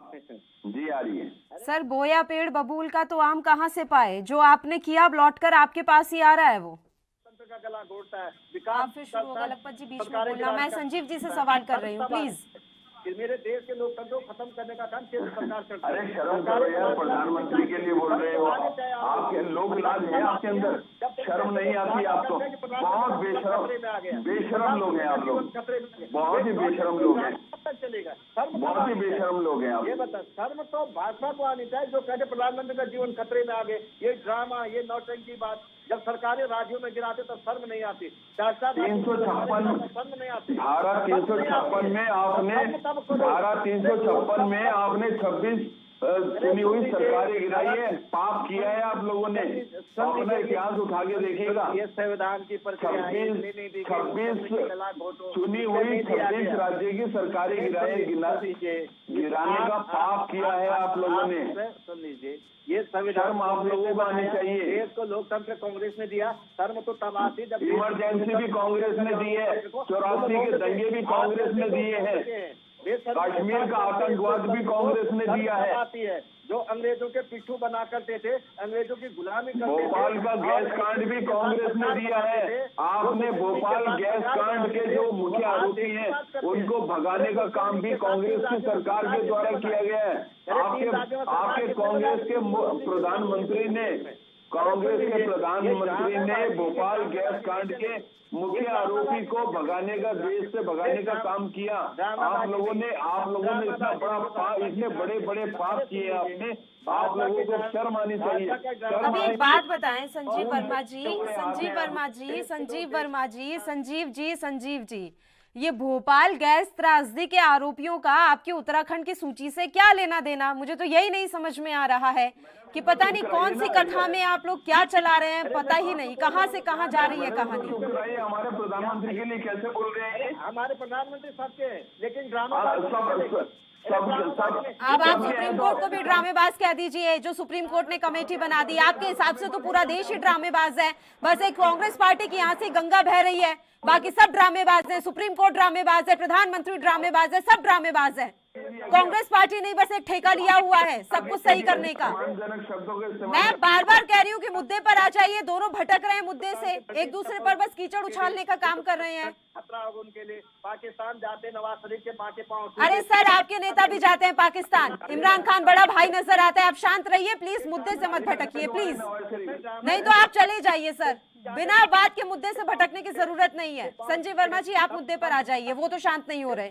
जी आ रही है। सर, बोया पेड़ बबूल का तो आम कहाँ से पाए, जो आपने किया अब लौट कर आपके पास ही आ रहा है वो। का गला घोटता है आप फिर शुरू होगा लखपत जी बीच में बोलना। मैं संजीव जी से सवाल कर रही हूँ, प्लीज। मेरे देश के लोकतंत्र को खत्म करने का काम केंद्र सरकार करती है। अरे शर्म करो यार, प्रधानमंत्री के लिए बोल रहे हो, आपके लोक लाज है आपके अंदर, शर्म नहीं आती आपको? बहुत बेशरम लोग हैं आप लोग, बहुत ही बेशरम लोग हैं, चलेगा बहुत ही बेशरम लोग हैं आप। ये बता, शर्म तो भाजपा को आनी चाहिए जो कहते प्रधानमंत्री का जीवन खतरे में आ गए। ये ड्रामा, ये नौटंकी बात, जब सरकारें राज्यों में गिराते तो शर्म नहीं आती। 356 शर्म नहीं आती। धारा 356 में आपने 26 चुनी हुई सरकारें गिराई है, पाप किया है आप लोगों ने। अपना इतिहास उठा के देखिएगा। ये संविधान की प्रक्रिया है। 26 चुनी हुई 26 राज्य की सरकारें गिराने का पाप किया है आप लोगों ने। सुन लीजिए, ये संविधान आप लोगों को आनी चाहिए। देश को लोकतंत्र कांग्रेस ने दिया, शर्म तो तब आती जब इमरजेंसी भी कांग्रेस ने दी है, 84 के दंगे भी कांग्रेस ने दिए हैं। कश्मीर का आतंकवाद भी कांग्रेस ने दिया है। आती है जो अंग्रेजों के पिट्ठू बना करते थे, अंग्रेजों की गुलामी करते थे। भोपाल का गैस कांड भी कांग्रेस ने दिया है। आपने भोपाल गैस कांड के जो मुख्य आरोपी हैं उनको भगाने का काम भी कांग्रेस की सरकार के द्वारा किया गया है। आपके कांग्रेस के प्रधानमंत्री ने भोपाल गैस कांड के मुख्य आरोपी को भगाने का, देश से भगाने का काम किया। आप लोगों ने इतने बड़े बड़े पाप किए आपने, आप लोगों को शर्म आनी चाहिए। अब एक बात बताएं संजीव जी, ये भोपाल गैस त्रासदी के आरोपियों का आपके उत्तराखंड की सूची से क्या लेना देना? मुझे तो यही नहीं समझ में आ रहा है कि पता नहीं कौन सी कथा में आप लोग क्या चला रहे हैं, पता ही नहीं कहां से कहां जा रही है कहानी। हमारे प्रधानमंत्री के लिए कैसे बोल रहे हैं? हमारे प्रधानमंत्री सबके हैं, लेकिन ड्रामा अब आप सुप्रीम कोर्ट को भी ड्रामेबाज कह दीजिए। जो सुप्रीम कोर्ट ने कमेटी बना दी, आपके हिसाब से तो पूरा देश ही ड्रामेबाज है। बस एक कांग्रेस पार्टी की यहाँ से गंगा बह रही है, बाकी सब ड्रामेबाज हैं। सुप्रीम कोर्ट ड्रामेबाज है, प्रधानमंत्री ड्रामेबाज है, सब ड्रामेबाज है। कांग्रेस पार्टी नहीं बस एक ठेका लिया हुआ है सब कुछ सही करने का। मैं बार बार कह रही हूँ कि मुद्दे पर आ जाइए। दोनों भटक रहे हैं मुद्दे से, एक दूसरे पर बस कीचड़ उछालने का काम कर रहे हैं। खतरा होगा उनके लिए। पाकिस्तान जाते नवाज शरीफ के पाके पाँव। अरे सर, आपके नेता भी जाते हैं पाकिस्तान। इमरान खान बड़ा भाई नजर आता है। आप शांत रहिए प्लीज, मुद्दे से मत भटकिए प्लीज, नहीं तो आप चले जाइए सर। बिना बात के मुद्दे से भटकने की जरूरत नहीं है। संजीव वर्मा जी, आप मुद्दे पर आ जाइए, वो तो शांत नहीं हो रहे।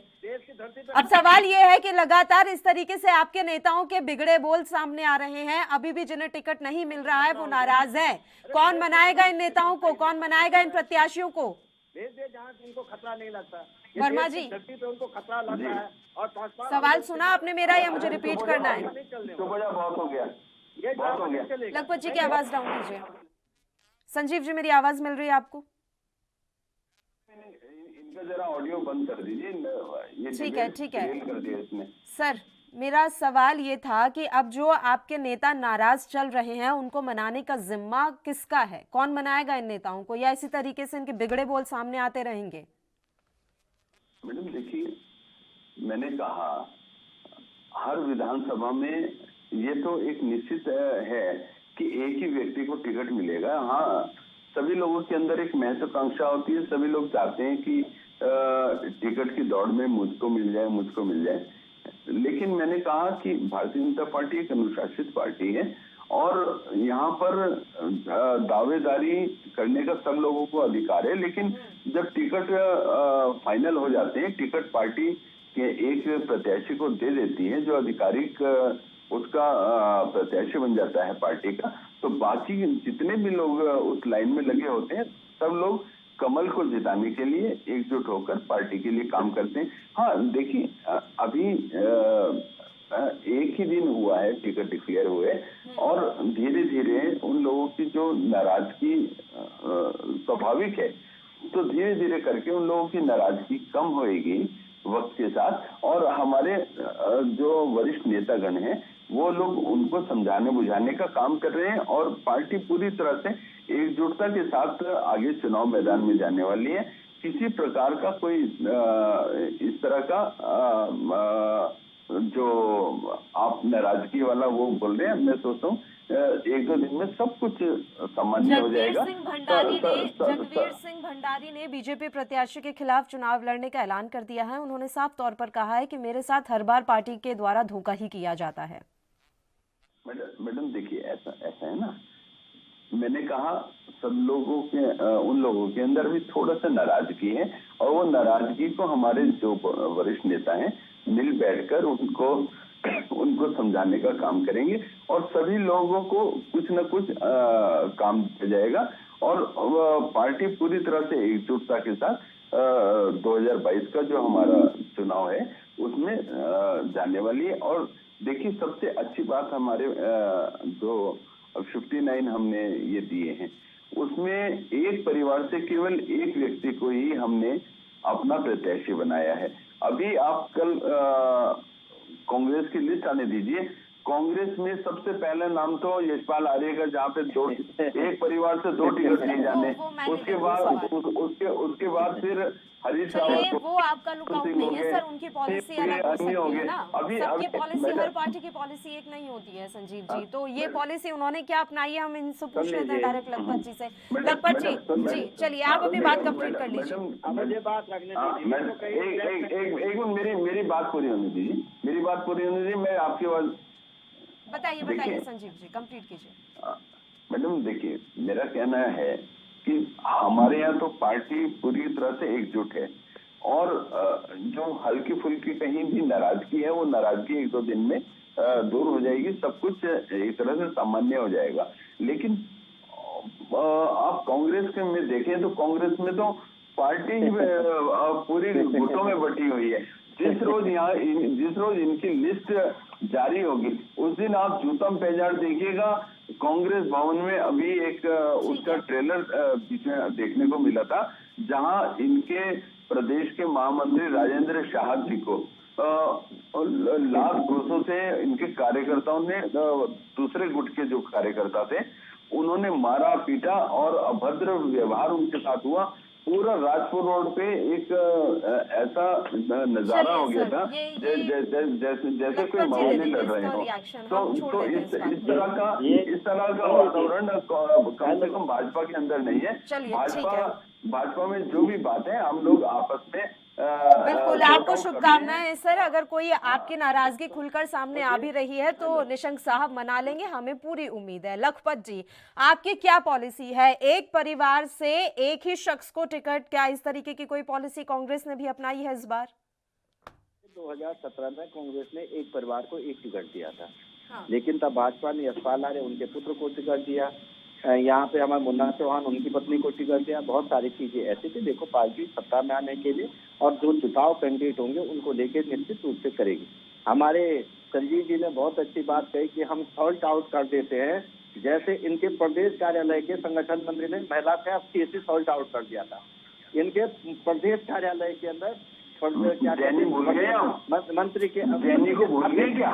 अब सवाल ये है कि लगातार इस तरीके से आपके नेताओं के बिगड़े बोल सामने आ रहे हैं। अभी भी जिन्हें टिकट नहीं मिल रहा है वो नाराज है। कौन मनाएगा इन नेताओं को, कौन मनाएगा इन प्रत्याशियों को? जहाँ उनको खतरा नहीं लगता, वर्मा जी धरती पे उनको खतरा लगता है। और सवाल सुना आपने मेरा या मुझे रिपीट करना है? बहुत हो गया। लखपत जी की आवाज डाउन कीजिए। संजीव जी, मेरी आवाज मिल रही है आपको? इनका जरा ऑडियो बंद कर दीजिए। ठीक है सर, मेरा सवाल ये था कि अब जो आपके नेता नाराज चल रहे हैं उनको मनाने का जिम्मा किसका है? कौन मनाएगा इन नेताओं को, या इसी तरीके से इनके बिगड़े बोल सामने आते रहेंगे? मैडम देखिए, मैंने कहा हर विधानसभा में ये तो एक निश्चित है कि एक ही व्यक्ति को टिकट मिलेगा। हाँ, सभी लोगों के अंदर एक महत्वाकांक्षा होती है, सभी लोग चाहते हैं कि टिकट की दौड़ में मुझको मिल जाए। लेकिन मैंने कहा कि भारतीय जनता पार्टी एक अनुशासित पार्टी है और यहाँ पर दावेदारी करने का सब लोगों को अधिकार है। लेकिन जब टिकट फाइनल हो जाते हैं, टिकट पार्टी के एक प्रत्याशी को दे देती है जो आधिकारिक उसका प्रत्याशी बन जाता है पार्टी का, तो बाकी जितने भी लोग उस लाइन में लगे होते हैं सब लोग कमल को जिताने के लिए एकजुट होकर पार्टी के लिए काम करते हैं। हाँ देखिए, अभी एक ही दिन हुआ है टिकट डिक्लेयर हुए और धीरे धीरे उन लोगों की जो नाराजगी स्वाभाविक है, तो धीरे धीरे करके उन लोगों की नाराजगी कम होएगी वक्त के साथ। और हमारे जो वरिष्ठ नेतागण हैं वो लोग उनको समझाने बुझाने का काम कर रहे हैं और पार्टी पूरी तरह से एकजुटता के साथ आगे चुनाव मैदान में जाने वाली है। किसी प्रकार का कोई इस तरह का जो आप नाराजगी वाला वो बोल रहे हैं, मैं सोचता हूँ एक दो दिन में सब कुछ सामान्य हो जाएगा। जगवीर सिंह भंडारी ने बीजेपी प्रत्याशी के खिलाफ चुनाव लड़ने का ऐलान कर दिया है। उन्होंने साफ तौर पर कहा है कि मेरे साथ हर बार पार्टी के द्वारा धोखा ही किया जाता है। मैडम देखिए, ऐसा है ना, मैंने कहा सब लोगों के उन लोगों के अंदर भी थोड़ा सा नाराजगी है और वो नाराजगी को हमारे जो वरिष्ठ नेता हैं मिल बैठकर उनको समझाने का काम करेंगे और सभी लोगों को कुछ न कुछ काम दिया जाएगा और पार्टी पूरी तरह से एकजुटता के साथ 2022 का जो हमारा चुनाव है उसमें जाने वाली है। और देखिए, सबसे अच्छी बात हमारे जो 59 हमने ये दिए हैं उसमें एक परिवार से केवल एक व्यक्ति को ही हमने अपना प्रत्याशी बनाया है। अभी आप कल कांग्रेस की लिस्ट आने दीजिए, कांग्रेस में सबसे पहला नाम तो यशपाल आर्य का, जहाँ पे एक परिवार से 2 टिकट दिए जाने, उसके बाद फिर हरीश चलिए वो आपका लुकआउट नहीं है सर, उनकी पॉलिसी अलग हो सकती है ना, सबकी पॉलिसी, हर पार्टी की पॉलिसी एक नहीं होती है संजीव जी। तो ये पॉलिसी उन्होंने क्या अपनाई है, हम इनसे पूछ लेते हैं डायरेक्ट लखपत जी से। लखपत जी चलिए आप अपनी बात कंप्लीट कर लीजिए। मुझे बात रखने दीजिए, मेरी बात पूरी होने दीजिए, मैं आपकी बात बताइए संजीव जी, कंप्लीट कीजिए। मैडम देखिए, मेरा कहना है कि हमारे यहाँ तो पार्टी पूरी तरह से एकजुट है, और जो हल्की फुल्की कहीं भी नाराजगी है, वो नाराजगी 1-2 दिन में दूर हो जाएगी, सब कुछ एक तरह से सामान्य हो जाएगा। लेकिन आप कांग्रेस के में देखें तो कांग्रेस में तो पार्टी पूरी गुटों में बटी हुई है। जिस रोज इनकी लिस्ट जारी होगी, उस दिन आप जूतम पेजाड़ देखिएगा। कांग्रेस भवन में अभी एक उसका ट्रेलर बीच में देखने को मिला था, जहां इनके प्रदेश के महामंत्री राजेंद्र शाह जी को लाख घूसों से इनके कार्यकर्ताओं ने, दूसरे गुट के जो कार्यकर्ता थे, उन्होंने मारा पीटा और अभद्र व्यवहार उनके साथ हुआ। पूरा राजपुर रोड पे एक ऐसा नजारा हो गया था जैसे कोई मामले लड़ रहे हो। तो इस तरह का वातावरण कम से कम भाजपा के अंदर नहीं है। भाजपा में जो भी बातें हम लोग आपस में बिल्कुल, आपको शुभकामनाएं सर। अगर कोई आपकी नाराजगी खुलकर सामने आ भी रही है तो निशंक साहब मना लेंगे, हमें पूरी उम्मीद है। लखपत जी, आपकी क्या पॉलिसी है? एक परिवार से एक ही शख्स को टिकट, क्या इस तरीके की कोई पॉलिसी कांग्रेस ने भी अपनाई है इस बार? 2017 में कांग्रेस ने एक परिवार को एक टिकट दिया था, लेकिन तब भाजपा ने यशपाल आर्य उनके पुत्र को टिकट दिया, यहाँ पे हमारे मुन्ना चौहान उनकी पत्नी को टिकट दिया। बहुत सारी चीजें ऐसी थी। देखो, पार्टी सत्ता में आने के लिए और जो चुनाव कैंडिडेट होंगे उनको लेकर निश्चित रूप से करेगी। हमारे संजीव जी ने बहुत अच्छी बात कही कि हम सॉल्ट आउट कर देते हैं, जैसे इनके प्रदेश कार्यालय के संगठन मंत्री ने महिला से अब सॉल्ट आउट कर दिया था। इनके प्रदेश कार्यालय के अंदर क्या मंत्री के जैनी को भूल गए क्या?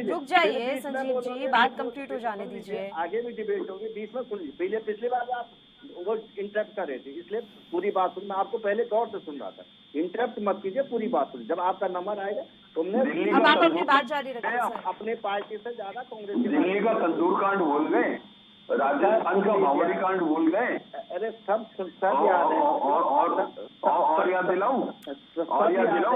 रुक जाइए संजीव जी, बात कंप्लीट हो जाने दीजिए। आगे भी डिबेट होगी, बीच में सुन लीजिए। पिछली बार आप वो इंटरप्ट कर रहे थे, इसलिए पूरी बात सुन, मैं आपको पहले गौर से सुन रहा था। इंटरप्ट मत कीजिए, पूरी बात सुन। जब आपका नंबर आएगा तुमने अब आप अपनी बात जारी रखिए। अपने पार्टी से ज्यादा कांग्रेस दिल्ली का तंदूर कांड भूल गए, राजस्थान का मावड़ी कांड भूल गए। अरे सब याद है। और याद दिलाऊं?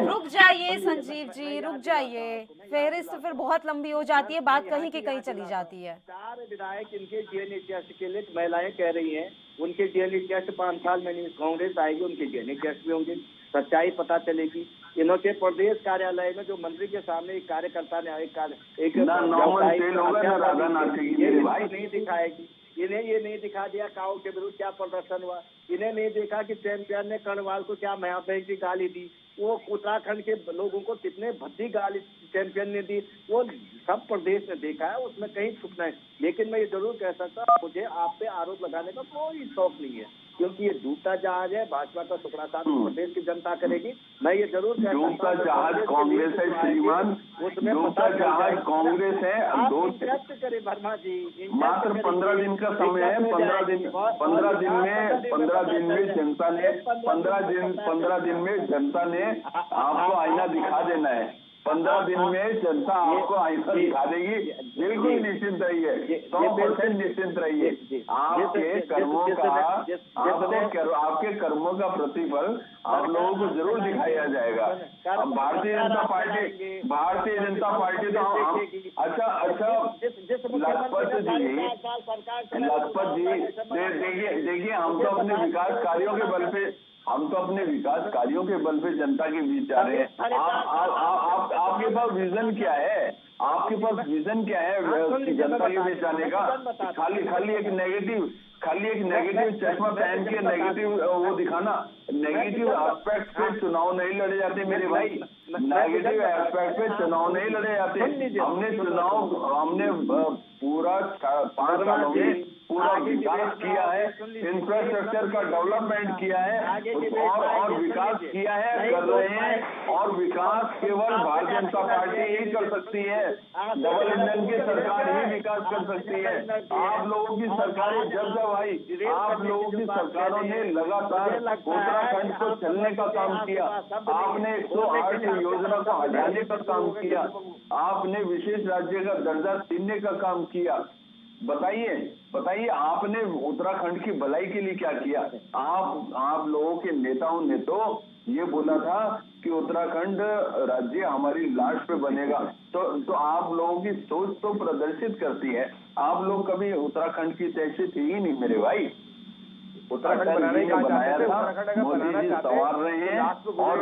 रुक जाइए संजीव जी, रुक जाइए। फेहरिस्त फिर बहुत लंबी हो जाती है, बात कहीं की कहीं चली जाती है। 4 विधायक इनके डीएनए टेस्ट के लिए महिलाएं कह रही हैं, उनके डीएनए टेस्ट 5 साल में नहीं, कांग्रेस आएगी उनके डीएनए टेस्ट भी होंगे, सच्चाई पता चलेगी। इन्होंने प्रदेश कार्यालय में जो मंत्री के सामने एक कार्यकर्ता ने एक नहीं दिखाएगी, इन्हें ये नहीं दिखा दिया काऊ के विरुद्ध क्या प्रदर्शन हुआ, इन्हें नहीं देखा कि चैंपियन ने कर्णवाल को क्या महाबैंक की गाली दी, वो उत्तराखंड के लोगों को कितने भद्दी गाली चैंपियन ने दी, वो सब प्रदेश ने देखा है, उसमें कहीं छुपना है। लेकिन मैं ये जरूर कह सकता हूँ, मुझे आप पे आरोप लगाने का कोई शौक नहीं है, क्योंकि ये डूबता जहाज है। भाजपा का टुकड़ा साथ प्रदेश की जनता करेगी। मैं ये जरूर डूबता जहाज कांग्रेस है श्रीमान, डूबता जहाज कांग्रेस है। करे वर्मा जी, मात्र 15 दिन का समय है। 15 दिन में जनता ने 15 दिन में जनता ने आपको आईना दिखा देना है। 15 दिन में जनता आपको आईना दिखा देगी। बिल्कुल निश्चिंत रहिए, 100% निश्चिंत रहिए। आपके कर्मों का प्रतिफल आप लोगों को जरूर दिखाया जाएगा। अब भारतीय जनता पार्टी तो अच्छा लखपत जी देखिए, हम तो अपने विकास कार्यों के बल पे जनता के बीच जा रहे हैं। आपके पास विजन क्या है? आपके पास विजन क्या है जनता के बीच जाने का? खाली एक नेगेटिव चश्मा पहन के नेगेटिव वो दिखाना। नेगेटिव एस्पेक्ट पे चुनाव नहीं लड़े जाते मेरे भाई, नेगेटिव एस्पेक्ट पे चुनाव नहीं लड़े जाते। हमने पूरा 5 सालों में पूरा विकास किया है, इंफ्रास्ट्रक्चर का डेवलपमेंट किया है और विकास किया है, कर रहे हैं। और विकास केवल भारतीय जनता पार्टी ही कर सकती है। डबल इंजन की सरकार ही विकास कर सकती है। आप लोगों की सरकारें जब आई, आप लोगों की सरकारों ने लगातार उत्तराखंड को चलने का काम किया। आपने 108 योजना को हटाने का काम किया। आपने विशेष राज्य का दर्जा छीनने का काम किया। बताइए आपने उत्तराखंड की भलाई के लिए क्या किया? आप लोगों के नेताओं ने तो ये बोला था कि उत्तराखंड राज्य हमारी लाश पे बनेगा। तो आप लोगों की सोच तो प्रदर्शित करती है। आप लोग कभी उत्तराखंड की तहसील थी ही नहीं मेरे भाई। उत्तराखंड बनाने का बनाया था, मोदी जी संवार रहे हैं। और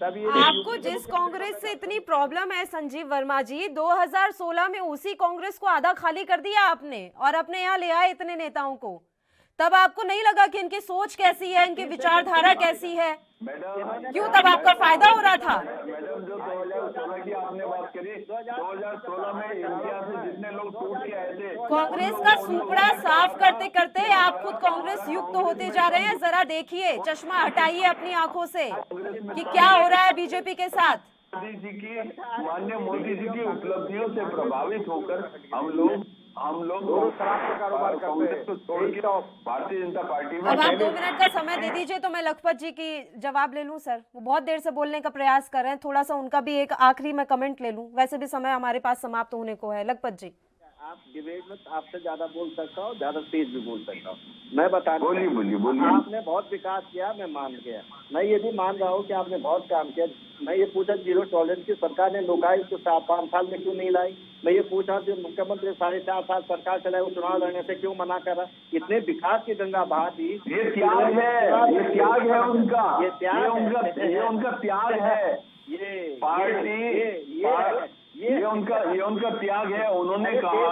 आपको जिस कांग्रेस से इतनी प्रॉब्लम है संजीव वर्मा जी, 2016 में उसी कांग्रेस को आधा खाली कर दिया आपने और अपने यहाँ ले आए इतने नेताओं को। तब आपको नहीं लगा कि इनकी सोच कैसी है, इनकी विचारधारा कैसी है? क्यों तब आपका फायदा हो रहा था? मैडम, जो 2016 की आपने बात करी, 2016 में इंडिया से जितने लोग टूट के आए थे, कांग्रेस का सुपड़ा साफ करते करते आप खुद कांग्रेस युक्त होते जा रहे हैं। जरा देखिए, चश्मा हटाइए अपनी आंखों से कि क्या हो रहा है बीजेपी के साथ। माननीय मोदी जी की उपलब्धियों से प्रभावित होकर हम लोग शराब का कारोबार कांग्रेस को छोड़ के भारतीय जनता पार्टी में। अब आप 2 मिनट का समय दे दीजिए तो मैं लखपत जी की जवाब ले लूं। सर, वो बहुत देर से बोलने का प्रयास कर रहे हैं, थोड़ा सा उनका भी एक आखिरी मैं कमेंट ले लूं। वैसे भी समय हमारे पास समाप्त होने को है। लखपत जी, आप डिबेट में आपसे ज्यादा बोल सकता हूँ, ज्यादा तेज भी बोल सकता हूँ। मैं बता बोलिए। आपने बहुत विकास किया, मैं मान गया। मैं ये भी मान रहा हूँ कि आपने बहुत काम किया। मैं ये पूछा जीरो टॉलरेंस की सरकार ने लोकायुक्त को 5 साल में क्यों नहीं लाई? मैं ये पूछा कि मुख्यमंत्री 4.5 साल सरकार चलाए, वो चुनाव लड़ने से क्यों मना कर रहा? इतने विकास की गंगा बहा दी। ये त्याग है उनका, ये उनका त्याग है। ये पार्टी ये उनका त्याग है। उन्होंने कहा,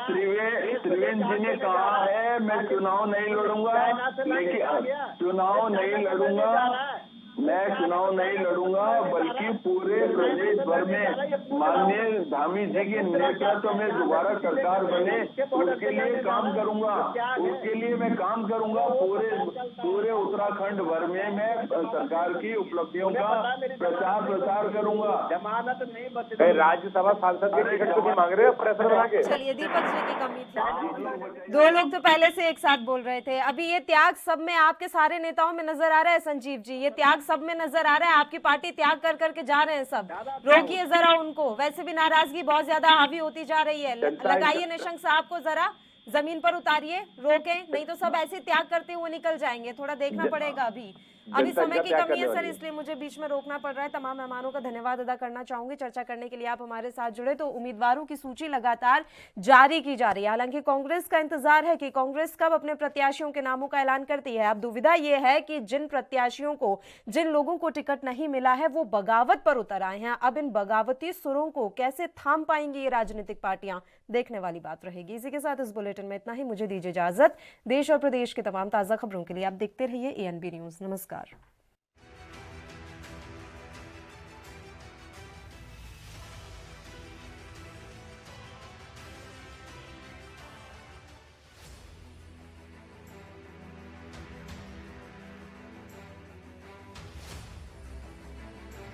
त्रिवेंद्र जी ने कहा है मैं चुनाव नहीं लड़ूंगा, मैं चुनाव नहीं लड़ूंगा, बल्कि पूरे प्रदेश भर में माननीय धामी जी के नेतृत्व में दोबारा सरकार बने, उसके लिए काम करूंगा। पूरे उत्तराखंड भर में मैं सरकार की उपलब्धियों का प्रचार करूंगा। जमानत नहीं बचे। राज्यसभा सांसद के टिकट को भी मांग रहे हो प्रेशर बना के? चलिए, दीपक जी की कमी थी। 2 लोग तो पहले से एक साथ बोल रहे थे। अभी ये त्याग सब में आपके सारे नेताओं में नजर आ रहा है संजीव जी, ये त्याग सब में नजर आ रहा है। आपकी पार्टी त्याग कर करके जा रहे हैं सब। रोकिए जरा उनको, वैसे भी नाराजगी बहुत ज्यादा हावी होती जा रही है। लगाइए निशंक साहब को जरा जमीन पर उतारिए, रोकें, नहीं तो सब ऐसे त्याग करते हुए निकल जाएंगे। थोड़ा देखना पड़ेगा। अभी समय की कमी है सर, इसलिए मुझे बीच में रोकना पड़ रहा है। तमाम मेहमानों का धन्यवाद अदा करना चाहूंगी चर्चा करने के लिए आप हमारे साथ जुड़े। तो उम्मीदवारों की सूची लगातार जारी की जा रही है। हालांकि कांग्रेस का इंतजार है कि कांग्रेस कब अपने प्रत्याशियों के नामों का ऐलान करती है। अब दुविधा यह है कि जिन प्रत्याशियों को, जिन लोगों को टिकट नहीं मिला है, वो बगावत पर उतर आए हैं। अब इन बगावती सुरों को कैसे थाम पाएंगी ये राजनीतिक पार्टियां, देखने वाली बात रहेगी। इसी के साथ इस बुलेटिन में इतना ही। मुझे दीजिए इजाजत। देश और प्रदेश के तमाम ताजा खबरों के लिए आप देखते रहिए ANB न्यूज। नमस्कार।